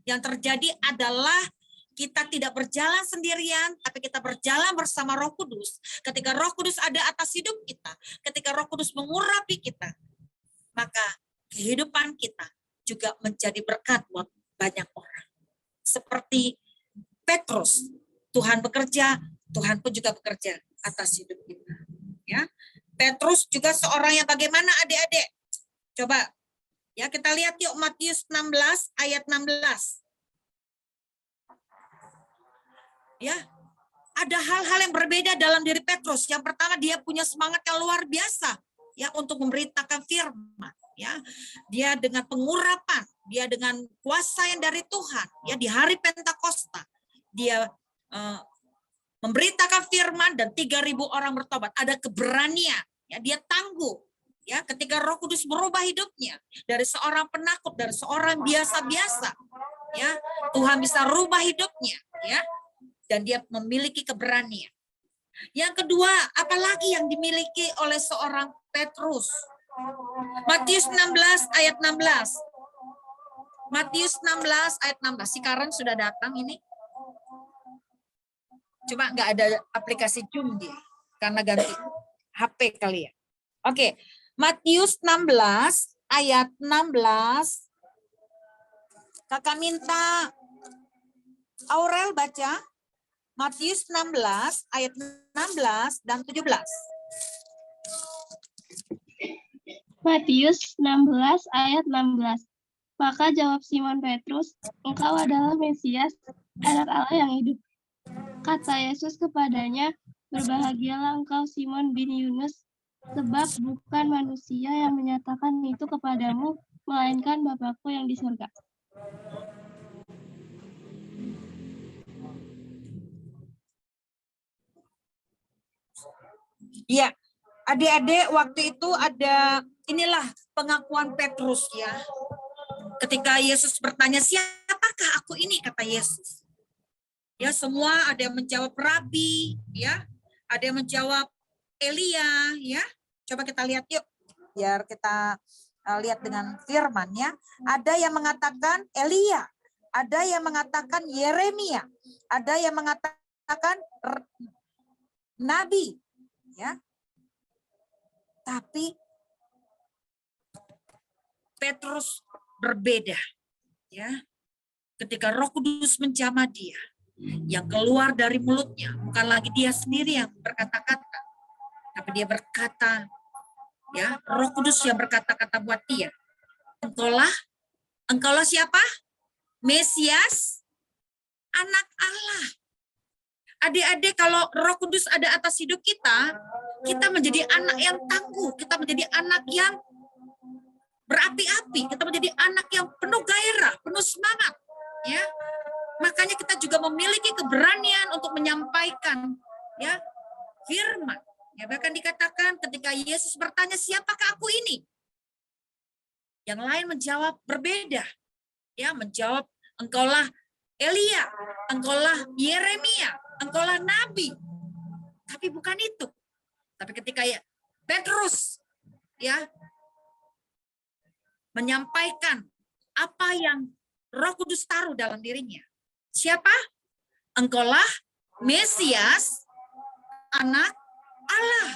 yang terjadi adalah kita tidak berjalan sendirian, tapi kita berjalan bersama Roh Kudus. Ketika Roh Kudus ada atas hidup kita, ketika Roh Kudus mengurapi kita, maka kehidupan kita juga menjadi berkat buat banyak orang. Seperti Petrus, Tuhan bekerja, Tuhan pun juga bekerja atas hidup kita. Ya, Petrus juga seorang yang bagaimana adik-adik? Coba ya kita lihat yuk Matius 16 ayat 16. Ya, ada hal-hal yang berbeda dalam diri Petrus. Yang pertama, dia punya semangat yang luar biasa ya untuk memberitakan firman. Ya, dia dengan pengurapan, dia dengan kuasa yang dari Tuhan. Ya, di hari Pentakosta dia memberitakan firman dan 3.000 orang bertobat. Ada keberanian. Ya, dia tangguh. Ya, ketika Roh Kudus merubah hidupnya dari seorang penakut, dari seorang biasa-biasa, ya, Tuhan bisa rubah hidupnya, ya. Dan dia memiliki keberanian. Yang kedua, apalagi yang dimiliki oleh seorang Petrus? Matius 16 ayat 16. Matius 16 ayat 16. Si Karen sudah datang ini. Cuma nggak ada aplikasi Zoom dia. Karena ganti HP kali ya. Oke. Matius 16 ayat 16. Kakak minta Aurel baca. Matius 16 ayat 16 dan 17. Matius 16 ayat 16. Maka jawab Simon Petrus, "Engkau adalah Mesias, anak Allah yang hidup." Kata Yesus kepadanya, "Berbahagialah engkau Simon bin Yunus, sebab bukan manusia yang menyatakan itu kepadamu, melainkan Bapa-Ku yang di surga." Iya, adik-adik waktu itu ada inilah pengakuan Petrus ya. Ketika Yesus bertanya, "Siapakah aku ini?" kata Yesus. Ya, semua ada yang menjawab Rabi, ya. Ada yang menjawab Elia, ya. Coba kita lihat yuk, biar kita lihat dengan firman ya. Ada yang mengatakan Elia, ada yang mengatakan Yeremia, ada yang mengatakan Nabi, ya. Tapi Petrus berbeda, ya. Ketika Roh Kudus menjamah dia, yang keluar dari mulutnya bukan lagi dia sendiri yang berkata-kata, tapi dia berkata, ya, Roh Kudus yang berkata-kata buat dia. Engkaulah siapa? Mesias, anak Allah. Adik-adik, kalau Roh Kudus ada atas hidup kita, kita menjadi anak yang tangguh, kita menjadi anak yang berapi-api, kita menjadi anak yang penuh gairah, penuh semangat, ya. Makanya kita juga memiliki keberanian untuk menyampaikan, ya, firman. Ya, bahkan dikatakan ketika Yesus bertanya, "Siapakah aku ini?" Yang lain menjawab berbeda, ya, menjawab, "Engkaulah Elia, engkaulah Yeremia, engkaulah Nabi." Tapi bukan itu. Tapi ketika ya Petrus, ya, menyampaikan apa yang Roh Kudus taruh dalam dirinya. Siapa? Engkaulah Mesias, anak Allah.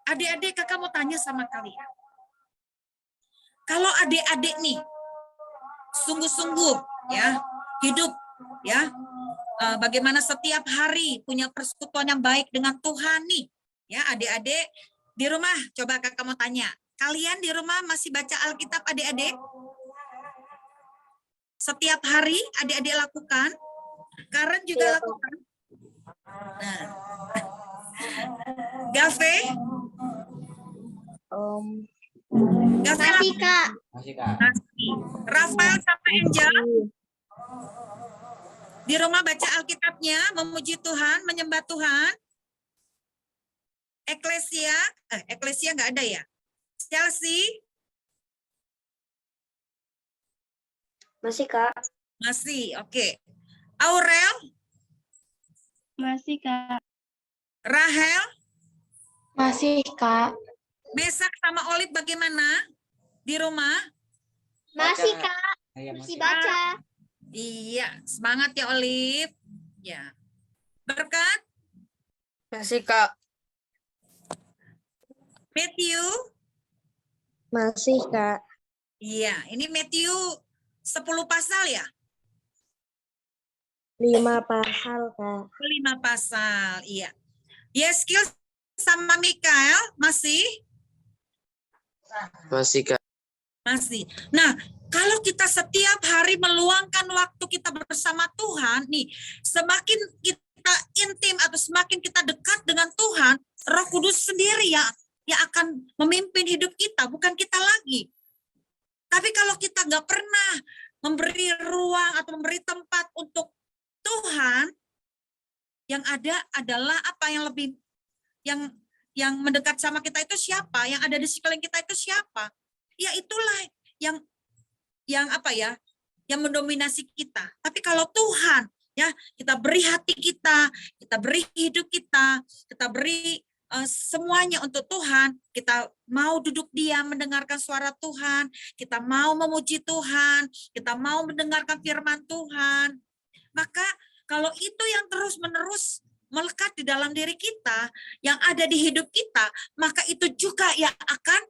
Adik-adik, kakak mau tanya sama kalian. Kalau adik-adik nih sungguh-sungguh ya hidup ya bagaimana setiap hari punya persekutuan yang baik dengan Tuhan nih. Ya, adik-adik di rumah, coba kakak mau tanya. Kalian di rumah masih baca Alkitab adik-adik? Setiap hari adik-adik lakukan? Karen juga lakukan? Nah. Gafe? Gafe Masih, Kak. Masih, Kak. Rafael sama Angel? Di rumah baca Alkitabnya, memuji Tuhan, menyembah Tuhan? Eklesia nggak ada ya? Chelsea? Masih, Kak. Masih, oke. Aurel? Masih, Kak. Rahel? Masih, Kak. Mesak sama Olip bagaimana? Di rumah? Masih, Kak. Masih baca. Iya, semangat ya Olip. Ya. Berkat? Masih, Kak. Matthew? Masih, Kak. Iya, ini Matthew 10 pasal ya? 5 pasal, Kak. 5 pasal, iya. Yeskiel sama Mikael masih? Masih, Kak. Masih. Nah, kalau kita setiap hari meluangkan waktu kita bersama Tuhan, nih, semakin kita intim atau semakin kita dekat dengan Tuhan, Roh Kudus sendiri yang akan memimpin hidup kita, bukan kita lagi. Tapi kalau kita nggak pernah memberi ruang atau memberi tempat untuk Tuhan, yang ada adalah apa yang lebih yang mendekat sama kita itu siapa? Yang ada di sekeliling kita itu siapa? Ya itulah yang apa ya? Yang mendominasi kita. Tapi kalau Tuhan, ya, kita beri hati kita beri hidup kita beri semuanya untuk Tuhan, kita mau duduk diam mendengarkan suara Tuhan, kita mau memuji Tuhan, kita mau mendengarkan firman Tuhan. Maka kalau itu yang terus-menerus melekat di dalam diri kita, yang ada di hidup kita, maka itu juga yang akan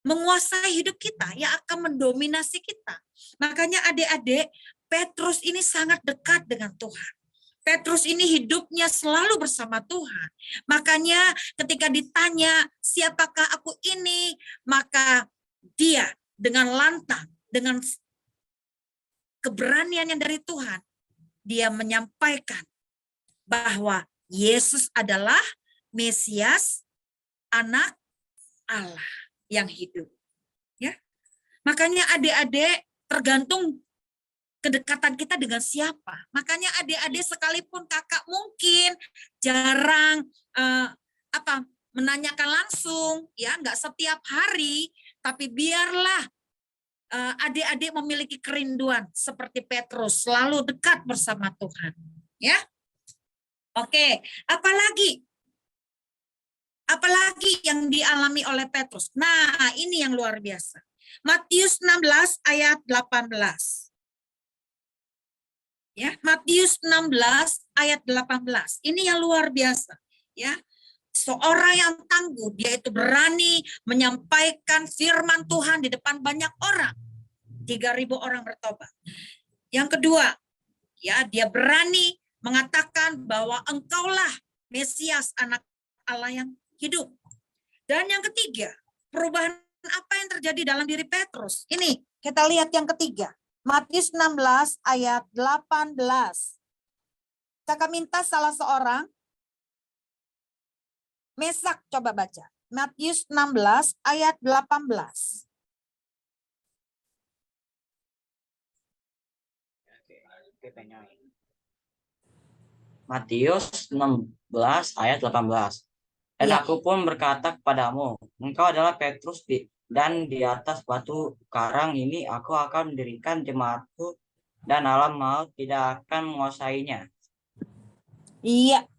menguasai hidup kita, yang akan mendominasi kita. Makanya adik-adik, Petrus ini sangat dekat dengan Tuhan. Petrus ini hidupnya selalu bersama Tuhan. Makanya ketika ditanya, siapakah aku ini? Maka dia dengan lantang, dengan keberanian yang dari Tuhan, dia menyampaikan bahwa Yesus adalah Mesias, anak Allah yang hidup. Ya. Makanya adik-adik tergantung kedekatan kita dengan siapa. Makanya adik-adik sekalipun kakak mungkin jarang menanyakan langsung, ya nggak setiap hari, tapi biarlah adik-adik memiliki kerinduan seperti Petrus, selalu dekat bersama Tuhan. Ya, oke. Apalagi yang dialami oleh Petrus. Nah, ini yang luar biasa. Matius 16 ayat 18. Ya, Matius 16 ayat 18. Ini yang luar biasa, ya. Seorang yang tangguh, dia itu berani menyampaikan firman Tuhan di depan banyak orang. 3.000 orang bertobat. Yang kedua, ya, dia berani mengatakan bahwa engkaulah Mesias, anak Allah yang hidup. Dan yang ketiga, perubahan apa yang terjadi dalam diri Petrus? Ini, kita lihat yang ketiga. Matius 16 ayat 18. Kakak minta salah seorang. Mesak coba baca. Matius 16 ayat 18. Matius 16 ayat 18. Dan Ya. aku pun berkata kepadamu, engkau adalah Petrus dan di atas batu karang ini aku akan mendirikan jemaatku dan alam maut tidak akan menguasainya. Iya.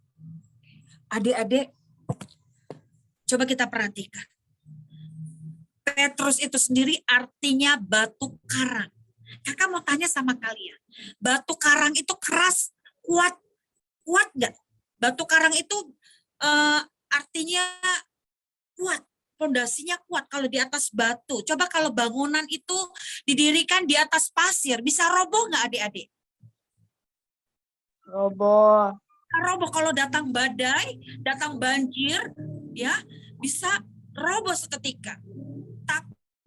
Adik-adik, coba kita perhatikan. Petrus itu sendiri artinya batu karang. Kakak mau tanya sama kalian, batu karang itu keras, kuat nggak? Batu karang itu artinya kuat, fondasinya kuat kalau di atas batu. Coba kalau bangunan itu didirikan di atas pasir, bisa roboh nggak adik-adik? Roboh. Roboh kalau datang badai, datang banjir, ya bisa roboh seketika.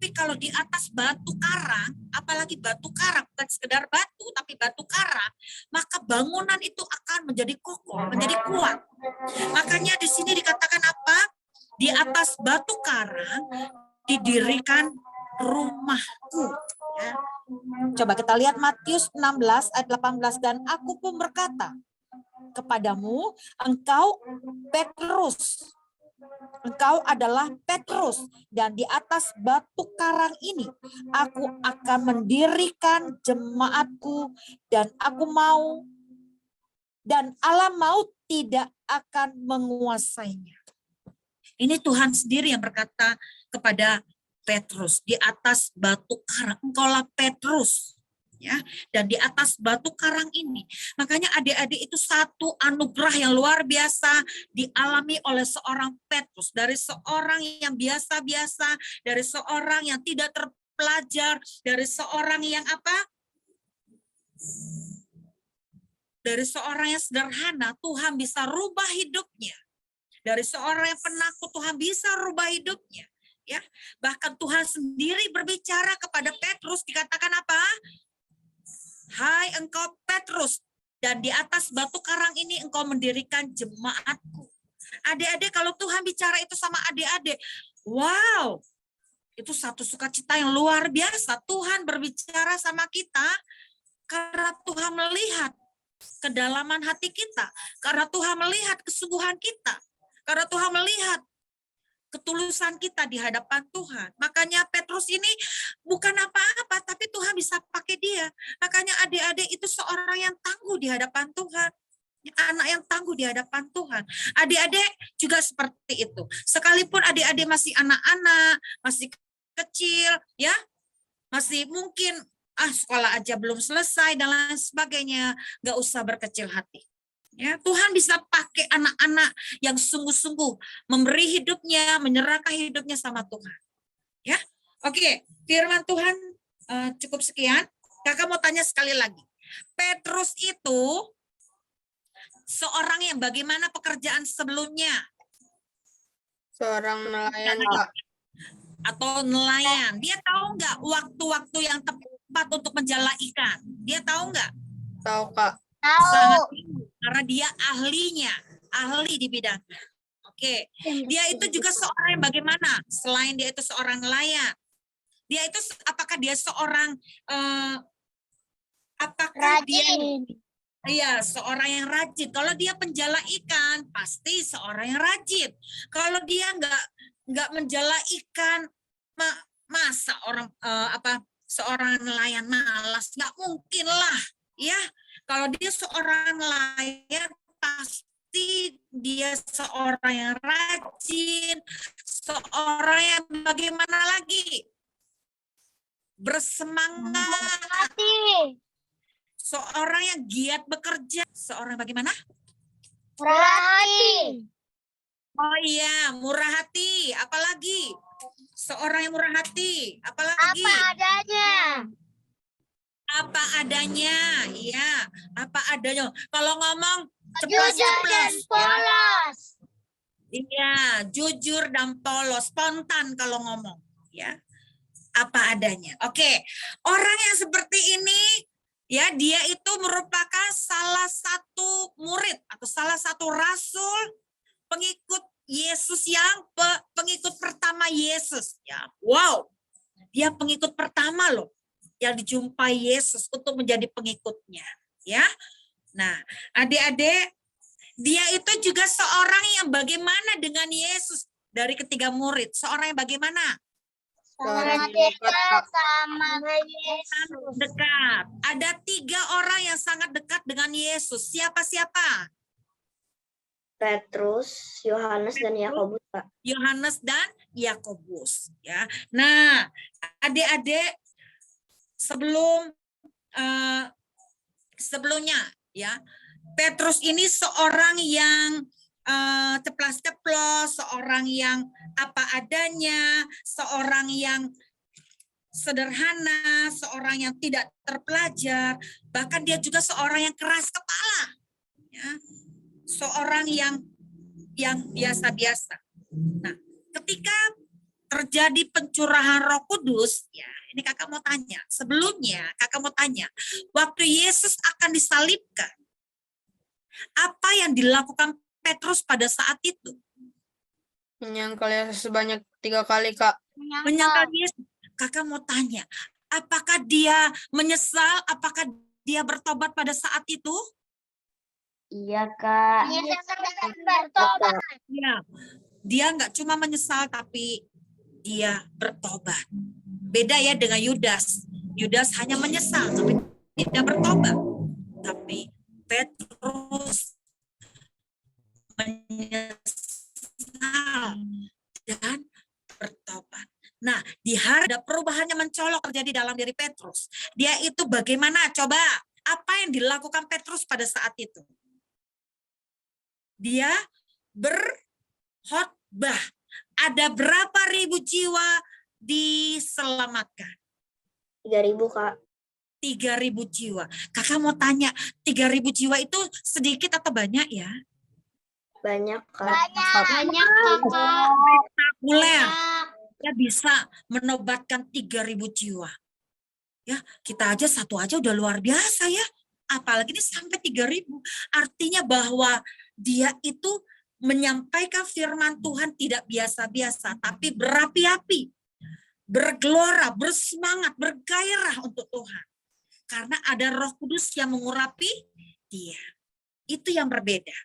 Tapi kalau di atas batu karang, apalagi batu karang, bukan sekedar batu, tapi batu karang, maka bangunan itu akan menjadi kokoh, menjadi kuat. Makanya di sini dikatakan apa? Di atas batu karang didirikan rumahku. Ya. Coba kita lihat Matius 16 ayat 18. Dan aku pun berkata kepadamu, engkau Petrus. engkau adalah Petrus, dan di atas batu karang ini aku akan mendirikan jemaatku, dan alam maut tidak akan menguasainya. Ini Tuhan sendiri yang berkata kepada Petrus, di atas batu karang, engkaulah Petrus. Ya, dan di atas batu karang ini. Makanya adik-adik itu satu anugerah yang luar biasa dialami oleh seorang Petrus. Dari seorang yang biasa-biasa, dari seorang yang tidak terpelajar, dari seorang yang apa? Dari seorang yang sederhana, Tuhan bisa rubah hidupnya. Dari seorang yang penakut, Tuhan bisa rubah hidupnya. Ya, bahkan Tuhan sendiri berbicara kepada Petrus, dikatakan apa? Hai engkau Petrus, dan di atas batu karang ini engkau mendirikan jemaatku. Adik-adik, kalau Tuhan bicara itu sama adik-adik, wow, itu satu sukacita yang luar biasa. Tuhan berbicara sama kita karena Tuhan melihat kedalaman hati kita, karena Tuhan melihat kesungguhan kita, karena Tuhan melihat ketulusan kita di hadapan Tuhan. Makanya Petrus ini bukan apa-apa, tapi Tuhan bisa pakai dia. Makanya adik-adik itu seorang yang tangguh di hadapan Tuhan. Anak yang tangguh di hadapan Tuhan. Adik-adik juga seperti itu. Sekalipun adik-adik masih anak-anak, masih kecil, ya, masih mungkin sekolah aja belum selesai dan lain sebagainya, nggak usah berkecil hati. Ya, Tuhan bisa pakai anak-anak yang sungguh-sungguh memberi hidupnya, menyerahkan hidupnya sama Tuhan. Ya, oke. Firman Tuhan cukup sekian. Kakak mau tanya sekali lagi. Petrus itu seorang yang bagaimana pekerjaan sebelumnya? Seorang nelayan, Kak. Atau nelayan. Dia tahu nggak waktu-waktu yang tepat untuk menjala ikan? Dia tahu nggak? Tahu, Kak. Sangat tinggi, karena dia ahli di bidangnya. Oke, dia itu juga seorang yang bagaimana? Selain dia itu seorang nelayan, dia itu apakah dia seorang Iya, seorang yang rajin. Kalau dia penjala ikan, pasti seorang yang rajin. Kalau dia nggak menjala ikan, masa seorang nelayan malas? Nggak mungkin lah, ya. Kalau dia seorang nelayan, pasti dia seorang yang rajin, seorang yang bagaimana lagi? Bersemangat. Seorang yang giat bekerja. Seorang bagaimana? Murah hati. Oh iya, murah hati. Apalagi? Seorang yang murah hati. Apalagi? Apa adanya. Apa adanya, iya, apa adanya. Kalau ngomong Jujur dan polos. Iya, jujur dan polos, spontan kalau ngomong, ya. Apa adanya. Oke, orang yang seperti ini, ya, dia itu merupakan salah satu murid atau salah satu rasul pengikut Yesus yang pengikut pertama Yesus, ya. Wow, dia pengikut pertama loh yang dijumpai Yesus untuk menjadi pengikutnya, ya. Nah, adik-adik, dia itu juga seorang yang bagaimana dengan Yesus dari ketiga murid, seorang yang bagaimana? Sangat dekat sama Yesus. Dekat. Ada 3 orang yang sangat dekat dengan Yesus. Siapa-siapa? Petrus, Yohanes, dan Yakobus, Pak. Yohanes dan Yakobus, ya. Nah, adik-adik, sebelumnya, ya, Petrus ini seorang yang ceplas-ceplos, seorang yang apa adanya, seorang yang sederhana, seorang yang tidak terpelajar, bahkan dia juga seorang yang keras kepala, ya, seorang yang biasa-biasa. Nah, ketika terjadi pencurahan Roh Kudus, ya, ini kakak mau tanya. Sebelumnya kakak mau tanya, waktu Yesus akan disalibkan, apa yang dilakukan Petrus pada saat itu? Menyangkal Yesus sebanyak 3 kali, Kak. Menyangkal Yesus. Kakak mau tanya, apakah dia menyesal? Apakah dia bertobat pada saat itu? Iya, Kak. Bertobat. Ya. Dia nggak cuma menyesal, tapi dia bertobat. Beda ya dengan Yudas. Yudas hanya menyesal, tapi tidak bertobat. Tapi Petrus menyesal dan bertobat. Nah, di hari ada perubahannya mencolok terjadi dalam diri Petrus. Dia itu bagaimana? Coba, apa yang dilakukan Petrus pada saat itu? Dia berkhotbah. Ada berapa ribu jiwa diselamatkan? 3.000, Kak. 3.000 jiwa. Kakak mau tanya, 3.000 jiwa itu sedikit atau banyak ya? Banyak, Kak. Banyak, Kakak. Spektakuler. Dia bisa menobatkan 3.000 jiwa. Ya, kita aja satu aja udah luar biasa ya. Apalagi ini sampai 3.000. Artinya bahwa dia itu menyampaikan firman Tuhan tidak biasa-biasa, tapi berapi-api, bergelora, bersemangat, bergairah untuk Tuhan. Karena ada Roh Kudus yang mengurapi dia. Itu yang berbeda.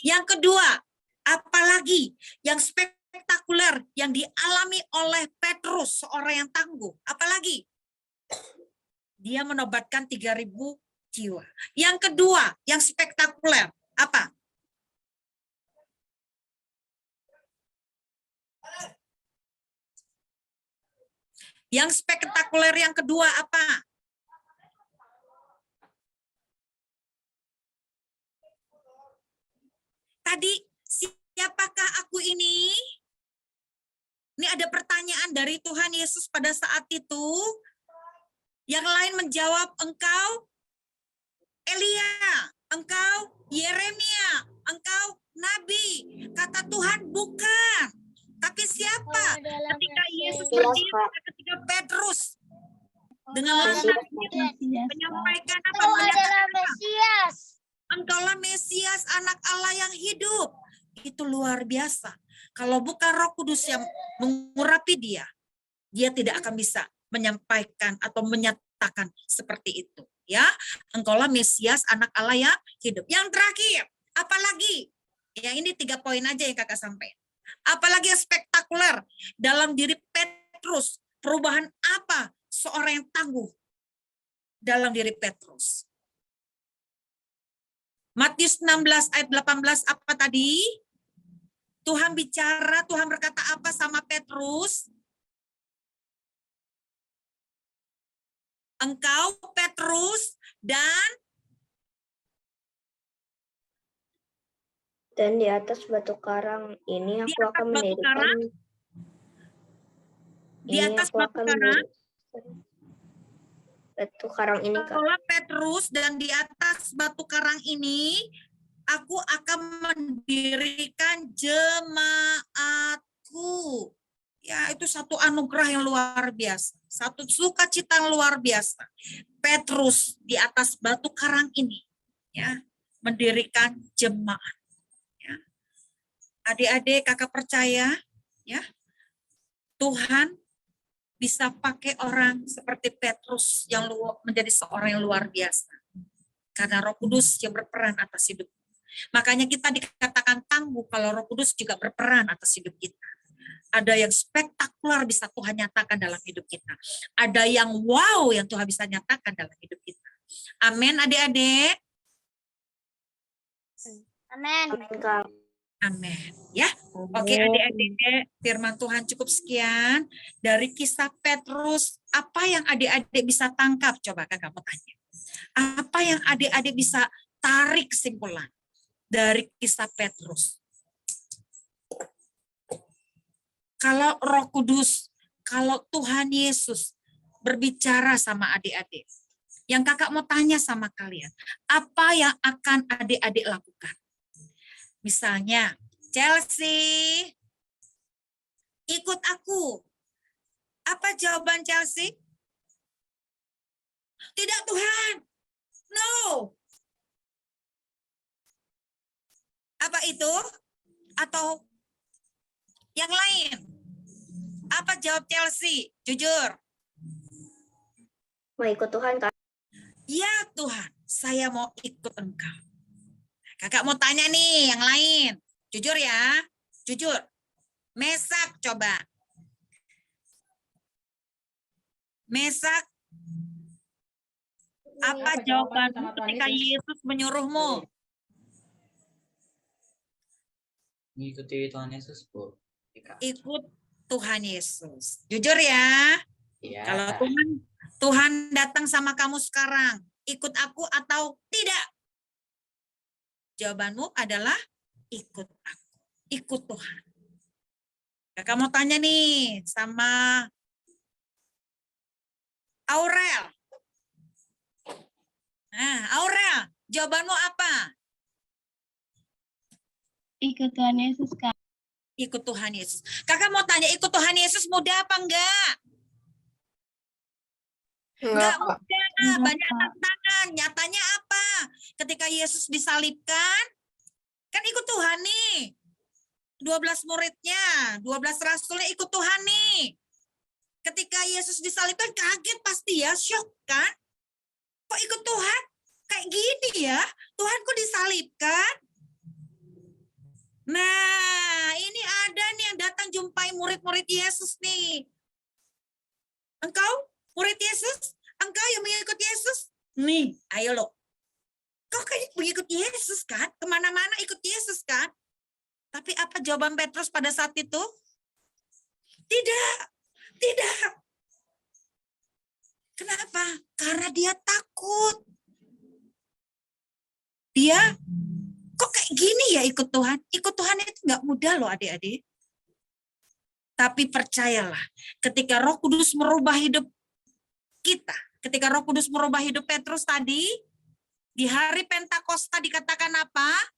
Yang kedua, apalagi yang spektakuler yang dialami oleh Petrus, seorang yang tangguh. Apalagi? Dia menobatkan 3.000 jiwa. Yang kedua, yang spektakuler, apa? Yang spektakuler yang kedua apa? Tadi, siapakah aku ini? Ini ada pertanyaan dari Tuhan Yesus pada saat itu. Yang lain menjawab, engkau Elia, engkau Yeremia, engkau Nabi. Kata Tuhan, bukan. Tapi siapa? Ketika Yesus berdiri, ketika Petrus dengan lantang menyampaikan apa? Menyatakan apa? Engkaulah Mesias, anak Allah yang hidup. Itu luar biasa. Kalau bukan Roh Kudus yang mengurapi dia tidak akan bisa menyampaikan atau menyatakan seperti itu. Ya, engkaulah Mesias, anak Allah yang hidup. Yang terakhir, apalagi? Ya, ini 3 poin aja yang kakak sampaikan. Apalagi yang spektakuler dalam diri Petrus. Perubahan apa seorang yang tangguh dalam diri Petrus? Matius 16 ayat 18 apa tadi? Tuhan bicara, Tuhan berkata apa sama Petrus? Engkau Petrus dan di atas batu karang ini aku akan mendirikan. Di atas batu karang? Batu karang ini, Kak. Engkaulah Petrus dan di atas batu karang ini aku akan mendirikan jemaatku. Ya, itu satu anugerah yang luar biasa. Satu sukacita yang luar biasa. Petrus di atas batu karang ini ya, mendirikan jemaat. Ya. Adik-adik, kakak percaya ya, Tuhan bisa pakai orang seperti Petrus yang menjadi seorang yang luar biasa. Karena Roh Kudus yang berperan atas hidup. Makanya kita dikatakan tangguh kalau Roh Kudus juga berperan atas hidup kita. Ada yang spektakuler bisa Tuhan nyatakan dalam hidup kita. Ada yang wow yang Tuhan bisa nyatakan dalam hidup kita. Amin, adik-adik. Amin. Amin, Kak. Amin. Ya, oke adik-adik, firman Tuhan cukup sekian. Dari kisah Petrus, apa yang adik-adik bisa tangkap? Coba kakak mau tanya. Apa yang adik-adik bisa tarik kesimpulan dari kisah Petrus? Kalau Roh Kudus, kalau Tuhan Yesus berbicara sama adik-adik, yang kakak mau tanya sama kalian, apa yang akan adik-adik lakukan? Misalnya, Chelsea, ikut aku. Apa jawaban Chelsea? Tidak Tuhan, no. Apa itu? Atau yang lain? Apa jawab Chelsea? Jujur. Mau ikut Tuhan, Kak. Ya Tuhan, saya mau ikut Engkau. Kakak mau tanya nih yang lain. Jujur ya, jujur. Mesak coba. Mesak, apa jawabanmu ketika Yesus menyuruhmu? Mengikuti Tuhan Yesus, Bu. Ikut Tuhan Yesus. Jujur ya. Iya. Kalau Tuhan datang sama kamu sekarang, ikut aku atau tidak? Jawabanmu adalah ikut aku, ikut Tuhan. Kakak mau tanya nih sama Aurel. Nah, Aurel, jawabanmu apa? Ikut Tuhan Yesus, Kak. Ikut Tuhan Yesus. Kakak mau tanya, ikut Tuhan Yesus mudah apa enggak? Enggak mudah, banyak tantangan. Nyatanya apa? Ketika Yesus disalibkan, kan ikut Tuhan nih. 12 muridnya, 12 rasulnya ikut Tuhan nih. Ketika Yesus disalibkan kaget pasti ya, shock kan? Kok ikut Tuhan? Kayak gini ya, Tuhan kok disalibkan? Nah, ini ada nih yang datang jumpai murid-murid Yesus nih. Engkau murid Yesus? Engkau yang mengikut Yesus? Nih, ayo lo. Kau kayak mengikut Yesus kan? Kemana-mana ikut Yesus kan? Tapi apa jawaban Petrus pada saat itu? Tidak, tidak. Kenapa? Karena dia takut. Dia, kok kayak gini ya ikut Tuhan? Ikut Tuhan itu nggak mudah loh adik-adik. Tapi percayalah, ketika Roh Kudus merubah hidup kita, ketika Roh Kudus merubah hidup Petrus tadi, di hari Pentakosta dikatakan apa?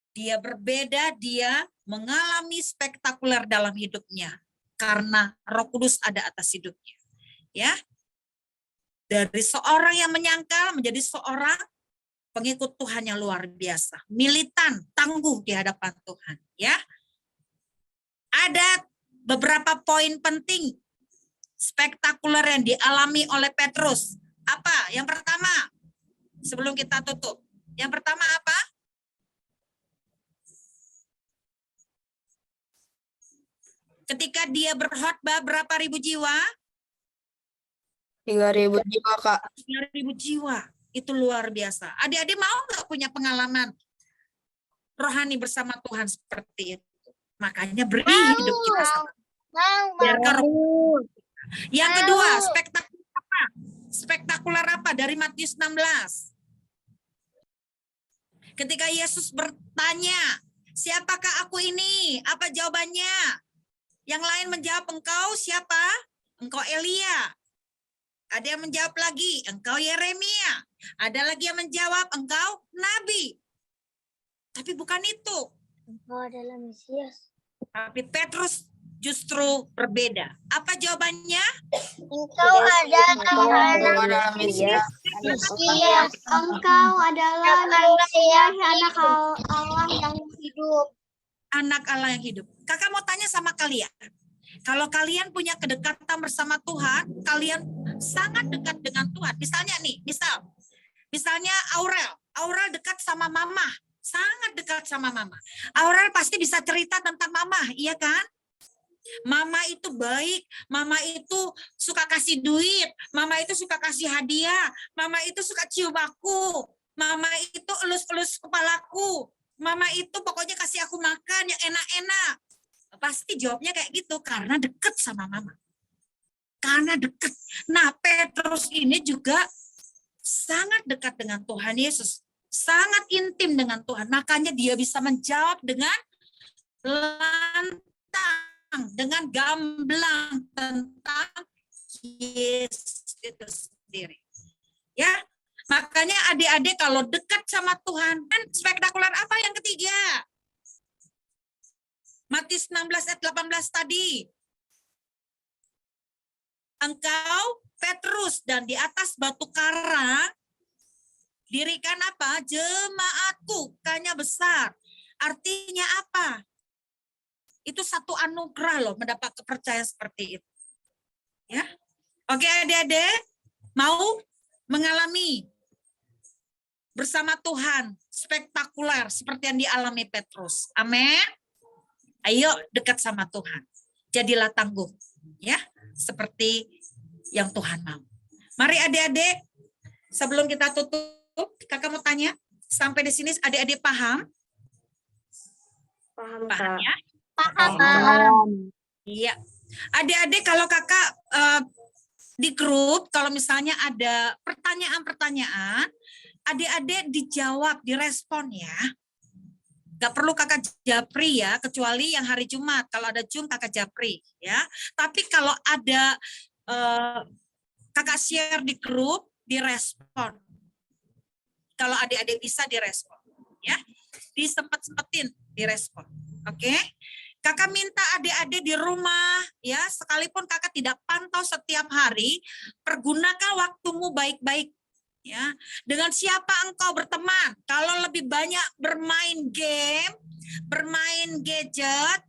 Dia berbeda, dia mengalami spektakuler dalam hidupnya karena Roh Kudus ada atas hidupnya. Ya. Dari seorang yang menyangkal menjadi seorang pengikut Tuhan yang luar biasa, militan, tangguh di hadapan Tuhan, ya. Ada beberapa poin penting spektakuler yang dialami oleh Petrus. Apa? Yang pertama, sebelum kita tutup. Yang pertama apa? Ketika dia berkhotbah berapa ribu jiwa? 3.000 jiwa, Kak. 3.000 jiwa. Itu luar biasa. Adik-adik mau nggak punya pengalaman rohani bersama Tuhan seperti itu? Makanya beri hidup kita sama. Yang kedua, spektakuler apa? Spektakuler apa? Dari Matius 16. Ketika Yesus bertanya, siapakah aku ini? Apa jawabannya? Yang lain menjawab, engkau siapa? Engkau Elia. Ada yang menjawab lagi, engkau Yeremia. Ada lagi yang menjawab, engkau Nabi. Tapi bukan itu. Engkau adalah Mesias. Tapi Petrus justru berbeda. Apa jawabannya? Engkau adalah Mesias. Mesias. Engkau adalah Mesias, anak Allah yang hidup. Anak Allah yang hidup. Kakak mau tanya sama kalian. Kalau kalian punya kedekatan bersama Tuhan, kalian sangat dekat dengan Tuhan. Misalnya nih, misalnya Aurel dekat sama mama, sangat dekat sama mama. Aurel pasti bisa cerita tentang mama, iya kan? Mama itu baik, mama itu suka kasih duit, mama itu suka kasih hadiah, mama itu suka cium aku, mama itu elus-elus kepalaku, mama itu pokoknya kasih aku makan yang enak-enak. Pasti jawabnya kayak gitu, karena deket sama mama. Karena deket. Nah, Petrus ini juga sangat dekat dengan Tuhan Yesus. Sangat intim dengan Tuhan. Makanya dia bisa menjawab dengan lantang, dengan gamblang tentang Yesus itu sendiri. Ya, makanya adik-adik kalau dekat sama Tuhan, kan spektakuler apa yang ketiga? Matius 16 ayat 18 tadi. Engkau Petrus dan di atas batu karang dirikan apa? Jemaatku, K-nya besar. Artinya apa? Itu satu anugerah loh mendapat kepercayaan seperti itu. Ya. Oke adik-adik, mau mengalami bersama Tuhan spektakuler seperti yang dialami Petrus. Amin. Ayo dekat sama Tuhan. Jadilah tangguh, ya, seperti yang Tuhan mau. Mari adik-adik, sebelum kita tutup, kakak mau tanya, sampai di sini adik-adik paham? Paham, Paham Kak. ya? Paham. Iya. Adik-adik kalau kakak di grup, kalau misalnya ada pertanyaan-pertanyaan, adik-adik dijawab, direspon ya. Gak perlu kakak japri ya, kecuali yang hari Jumat. Kalau ada Jum, kakak japri ya. Tapi kalau ada kakak share di grup, direspon. Kalau adik-adik bisa direspon ya. Disempet-sempetin direspon. Oke? Kakak minta adik-adik di rumah ya, sekalipun kakak tidak pantau setiap hari, pergunakan waktumu baik-baik. Ya, dengan siapa engkau berteman? Kalau lebih banyak bermain game, bermain gadget,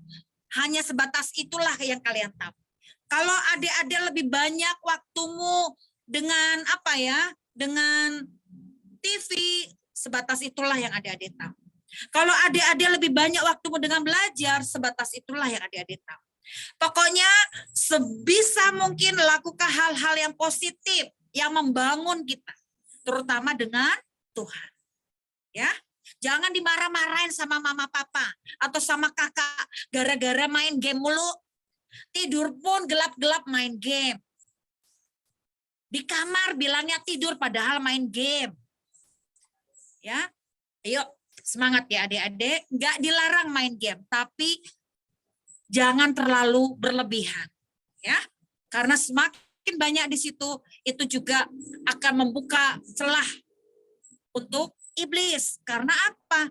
hanya sebatas itulah yang kalian tahu. Kalau adik-adik lebih banyak waktumu dengan apa ya? Dengan TV, sebatas itulah yang adik-adik tahu. Kalau adik-adik lebih banyak waktumu dengan belajar, sebatas itulah yang adik-adik tahu. Pokoknya sebisa mungkin lakukan hal-hal yang positif, yang membangun kita. Terutama dengan Tuhan. Ya, jangan dimarah-marahin sama mama papa atau sama kakak gara-gara main game mulu. Tidur pun gelap-gelap main game. Di kamar bilangnya tidur padahal main game. Ya. Ayo, semangat ya adik-adik. Enggak dilarang main game, tapi jangan terlalu berlebihan. Ya. Karena semakin banyak di situ, itu juga akan membuka celah untuk iblis. Karena apa?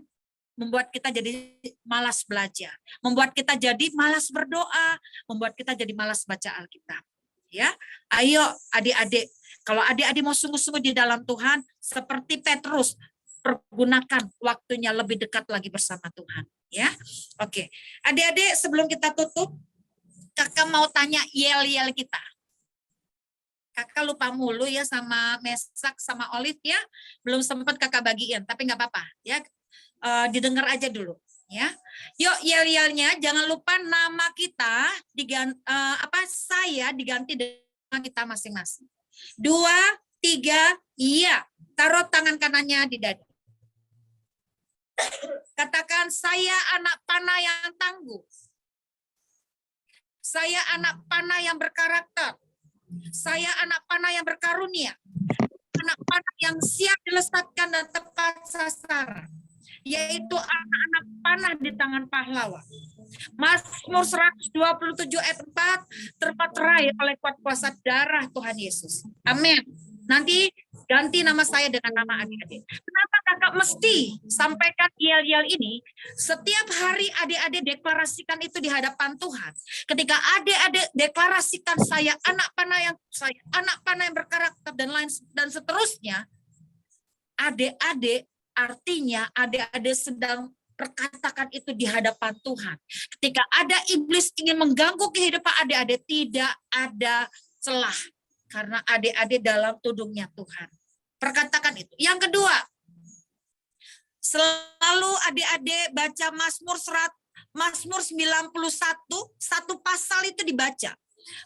Membuat kita jadi malas belajar, membuat kita jadi malas berdoa, membuat kita jadi malas baca Alkitab. Ya, ayo adik-adik, kalau adik-adik mau sungguh-sungguh di dalam Tuhan, seperti Petrus, pergunakan waktunya lebih dekat lagi bersama Tuhan. Ya, oke. Adik-adik, sebelum kita tutup, kakak mau tanya yel-yel kita. Kakak lupa mulu ya sama Mesak sama Olive ya, belum sempat kakak bagiin, tapi nggak apa-apa ya, didengar aja dulu ya. Yuk yel-yelnya jangan lupa nama kita diganti, saya diganti dengan kita masing-masing. 2, 3, iya. Taruh tangan kanannya di dada. Katakan, saya anak panah yang tangguh. Saya anak panah yang berkarakter. Saya anak panah yang berkarunia, anak panah yang siap dilesatkan dan tepat sasaran, yaitu anak-anak panah di tangan pahlawan. Mazmur 127 ayat 4 terpaterai oleh kuat kuasa darah Tuhan Yesus. Amin. Nanti ganti nama saya dengan nama adik-adik. Kenapa kakak mesti sampaikan yel-yel ini? Setiap hari adik-adik deklarasikan itu di hadapan Tuhan. Ketika adik-adik deklarasikan saya anak panah yang berkarakter dan lain dan seterusnya, adik-adik artinya adik-adik sedang perkatakan itu di hadapan Tuhan. Ketika ada iblis ingin mengganggu kehidupan adik-adik, tidak ada celah. Karena adik-adik dalam tudungnya Tuhan. Perkatakan itu. Yang kedua, selalu adik-adik baca Mazmur 91, satu pasal itu dibaca.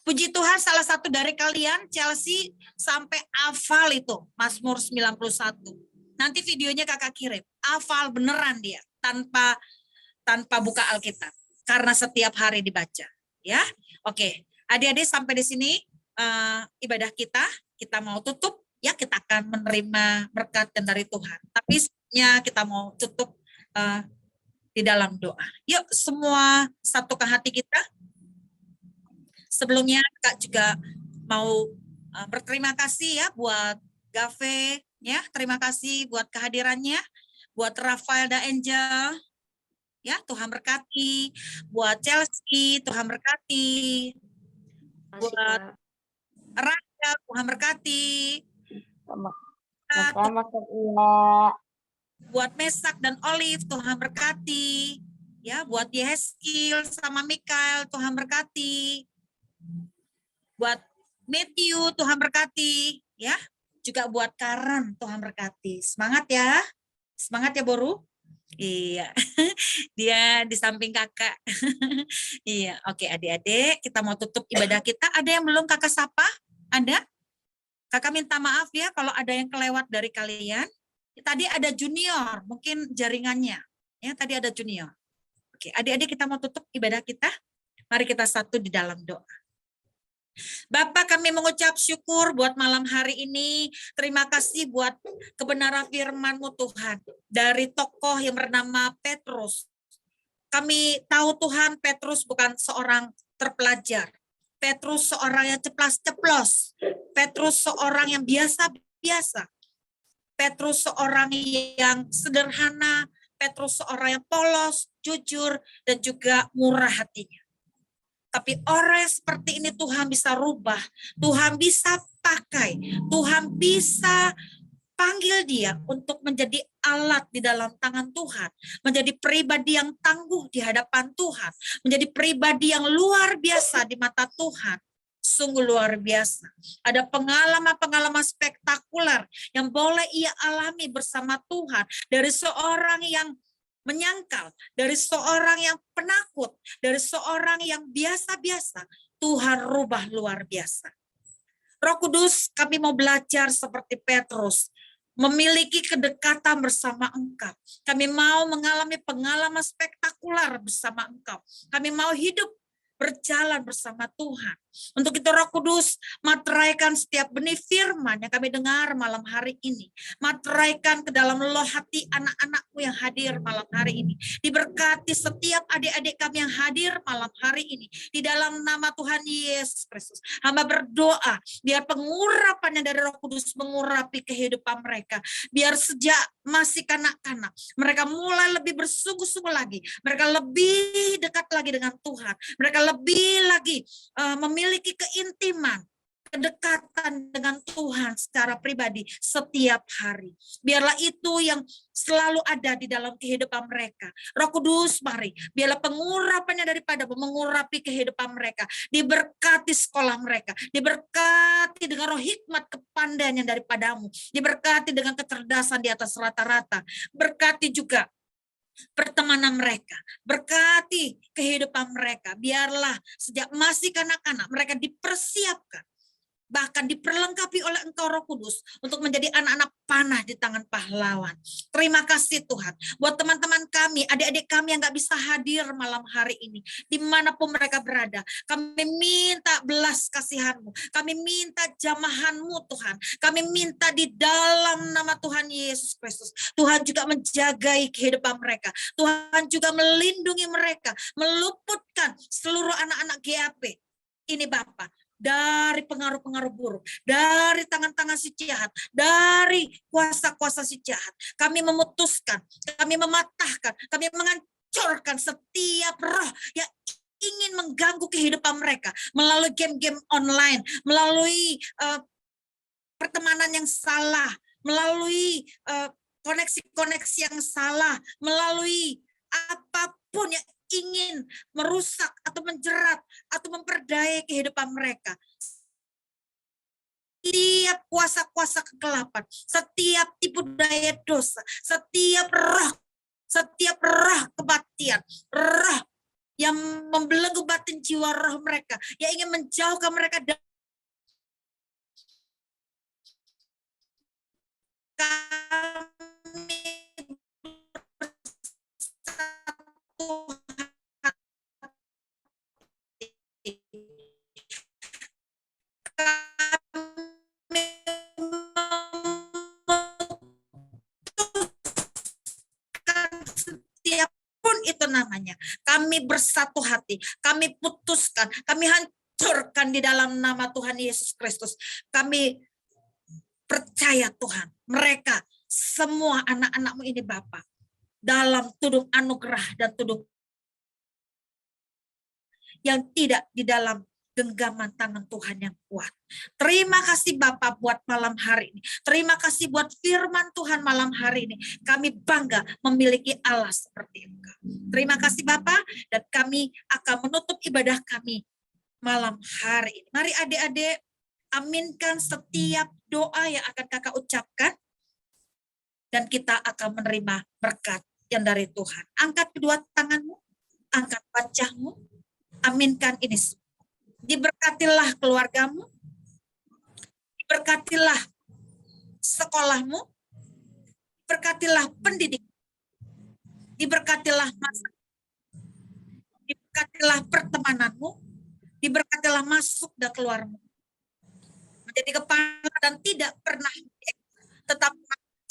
Puji Tuhan, salah satu dari kalian, Chelsea, sampai hafal itu, Mazmur 91. Nanti videonya kakak kirim. Hafal beneran dia, tanpa buka Alkitab. Karena setiap hari dibaca. Ya, oke. Adik-adik sampai di sini ibadah kita mau tutup. Ya, kita akan menerima berkat dari Tuhan. Tapi sebenarnya kita mau tutup di dalam doa. Yuk, semua satukan hati kita. Sebelumnya Kak juga mau berterima kasih ya buat Gave, ya, terima kasih buat kehadirannya, buat Rafael dan Angel, ya, Tuhan berkati, buat Chelsea, Tuhan berkati, buat Rachel, Tuhan berkati, Sama-sama Kak Ila. buat Mesak dan Olive, Tuhan berkati, ya, buat Yeskil sama Mikael, Tuhan berkati, buat Matthew, Tuhan berkati, ya, juga buat Karen, Tuhan berkati. Semangat ya Boru. Iya, dia di samping kakak. Iya, oke adik-adik, kita mau tutup ibadah kita. Ada yang belum kakak sapa? Ada? Kakak minta maaf ya kalau ada yang kelewat dari kalian. Tadi ada junior, mungkin jaringannya. Ya, tadi ada junior. Oke, adik-adik kita mau tutup ibadah kita. Mari kita satu di dalam doa. Bapak, kami mengucap syukur buat malam hari ini. Terima kasih buat kebenaran firman-Mu Tuhan. Dari tokoh yang bernama Petrus. Kami tahu Tuhan, Petrus bukan seorang terpelajar. Petrus seorang yang ceplas-ceplos. Petrus seorang yang biasa-biasa. Petrus seorang yang sederhana. Petrus seorang yang polos, jujur, dan juga murah hatinya. Tapi orang yang seperti ini Tuhan bisa rubah, Tuhan bisa pakai, Tuhan bisa panggil dia untuk menjadi alat di dalam tangan Tuhan, menjadi pribadi yang tangguh di hadapan Tuhan, menjadi pribadi yang luar biasa di mata Tuhan. Sungguh luar biasa. Ada pengalaman-pengalaman spektakuler yang boleh ia alami bersama Tuhan dari seorang yang menyangkal, dari seorang yang penakut, dari seorang yang biasa-biasa, Tuhan rubah luar biasa. Roh Kudus, kami mau belajar seperti Petrus, memiliki kedekatan bersama Engkau. Kami mau mengalami pengalaman spektakuler bersama Engkau. Kami mau hidup berjalan bersama Tuhan. Untuk itu Roh Kudus, materaikan setiap benih firman yang kami dengar malam hari ini. Materaikan ke dalam loh hati anak-anak-Mu yang hadir malam hari ini. Diberkati setiap adik-adik kami yang hadir malam hari ini. Di dalam nama Tuhan Yesus Kristus. Hamba berdoa, biar pengurapannya dari Roh Kudus mengurapi kehidupan mereka. Biar sejak masih kanak-kanak, mereka mulai lebih bersungguh-sungguh lagi. Mereka lebih dekat lagi dengan Tuhan. Mereka lebih lagi memiliki keintiman, kedekatan dengan Tuhan secara pribadi setiap hari. Biarlah itu yang selalu ada di dalam kehidupan mereka. Roh Kudus, mari, biarlah pengurapannya daripada mengurapi kehidupan mereka. Diberkati sekolah mereka, diberkati dengan roh hikmat kepandaian yang daripadamu, diberkati dengan kecerdasan di atas rata-rata. Berkati juga pertemanan mereka, berkati kehidupan mereka. Biarlah sejak masih kanak-kanak mereka dipersiapkan, bahkan diperlengkapi oleh Engkau Roh Kudus untuk menjadi anak-anak panah di tangan pahlawan. Terima kasih Tuhan. Buat teman-teman kami, adik-adik kami yang gak bisa hadir malam hari ini, dimanapun mereka berada, kami minta belas kasihan-Mu, kami minta jamahan-Mu Tuhan, kami minta di dalam nama Tuhan Yesus Kristus, Tuhan juga menjagai kehidupan mereka, Tuhan juga melindungi mereka, meluputkan seluruh anak-anak GAP ini Bapa, dari pengaruh-pengaruh buruk, dari tangan-tangan si jahat, dari kuasa-kuasa si jahat. Kami memutuskan, kami mematahkan, kami menghancurkan setiap roh yang ingin mengganggu kehidupan mereka melalui game-game online, melalui pertemanan yang salah, melalui koneksi-koneksi yang salah, melalui apapun yang ingin merusak atau menjerat atau memperdaya kehidupan mereka. Setiap kuasa-kuasa kegelapan, setiap tipu daya dosa, setiap roh kebaktian, roh yang membelenggu batin jiwa roh mereka, yang ingin menjauhkan mereka dari kami setiap pun itu namanya, kami bersatu hati, kami putuskan, kami hancurkan di dalam nama Tuhan Yesus Kristus. Kami percaya Tuhan, mereka semua anak-anak-Mu ini Bapa, dalam tudung anugerah dan tudung yang tidak di dalam genggaman tangan Tuhan yang kuat. Terima kasih Bapak buat malam hari ini. Terima kasih buat firman Tuhan malam hari ini. Kami bangga memiliki Allah seperti Engkau. Terima kasih Bapak, dan kami akan menutup ibadah kami malam hari ini. Mari adik-adik, aminkan setiap doa yang akan kakak ucapkan, dan kita akan menerima berkat yang dari Tuhan. Angkat kedua tanganmu, angkat wajahmu, aminkan ini. Diberkatilah keluargamu, diberkatilah sekolahmu, diberkatilah pendidik, diberkatilah masa, diberkatilah pertemananmu, diberkatilah masuk dan keluarmu. Menjadi kepala dan tidak pernah tetap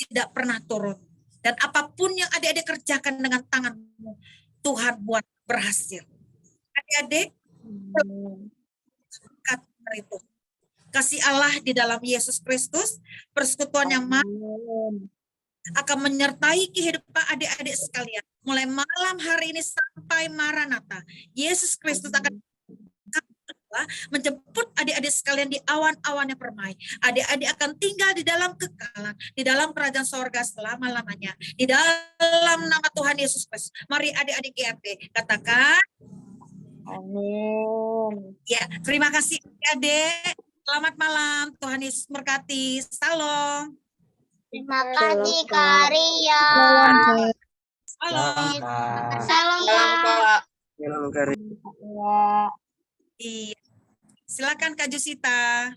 tidak pernah turun. Dan apapun yang adik-adik kerjakan dengan tanganmu, Tuhan buat berhasil. Adik-adik, itu kasih Allah di dalam Yesus Kristus, persekutuan yang akan menyertai kehidupan adik-adik sekalian. Mulai malam hari ini sampai Maranatha, Yesus Kristus akan menjemput adik-adik sekalian di awan-awannya permai. Adik-adik akan tinggal di dalam kekalan, di dalam kerajaan sorga selama-lamanya. Di dalam nama Tuhan Yesus Kristus. Mari adik-adik GRP katakan. Amin. Ya, terima kasih adik-adik. Selamat malam. Tuhan Yesus berkati. Salam. Terima kasih Kak Ria. Salam. Salam Salam Kak. Salam Kak Ria. Iya. Silakan Kak Jusita.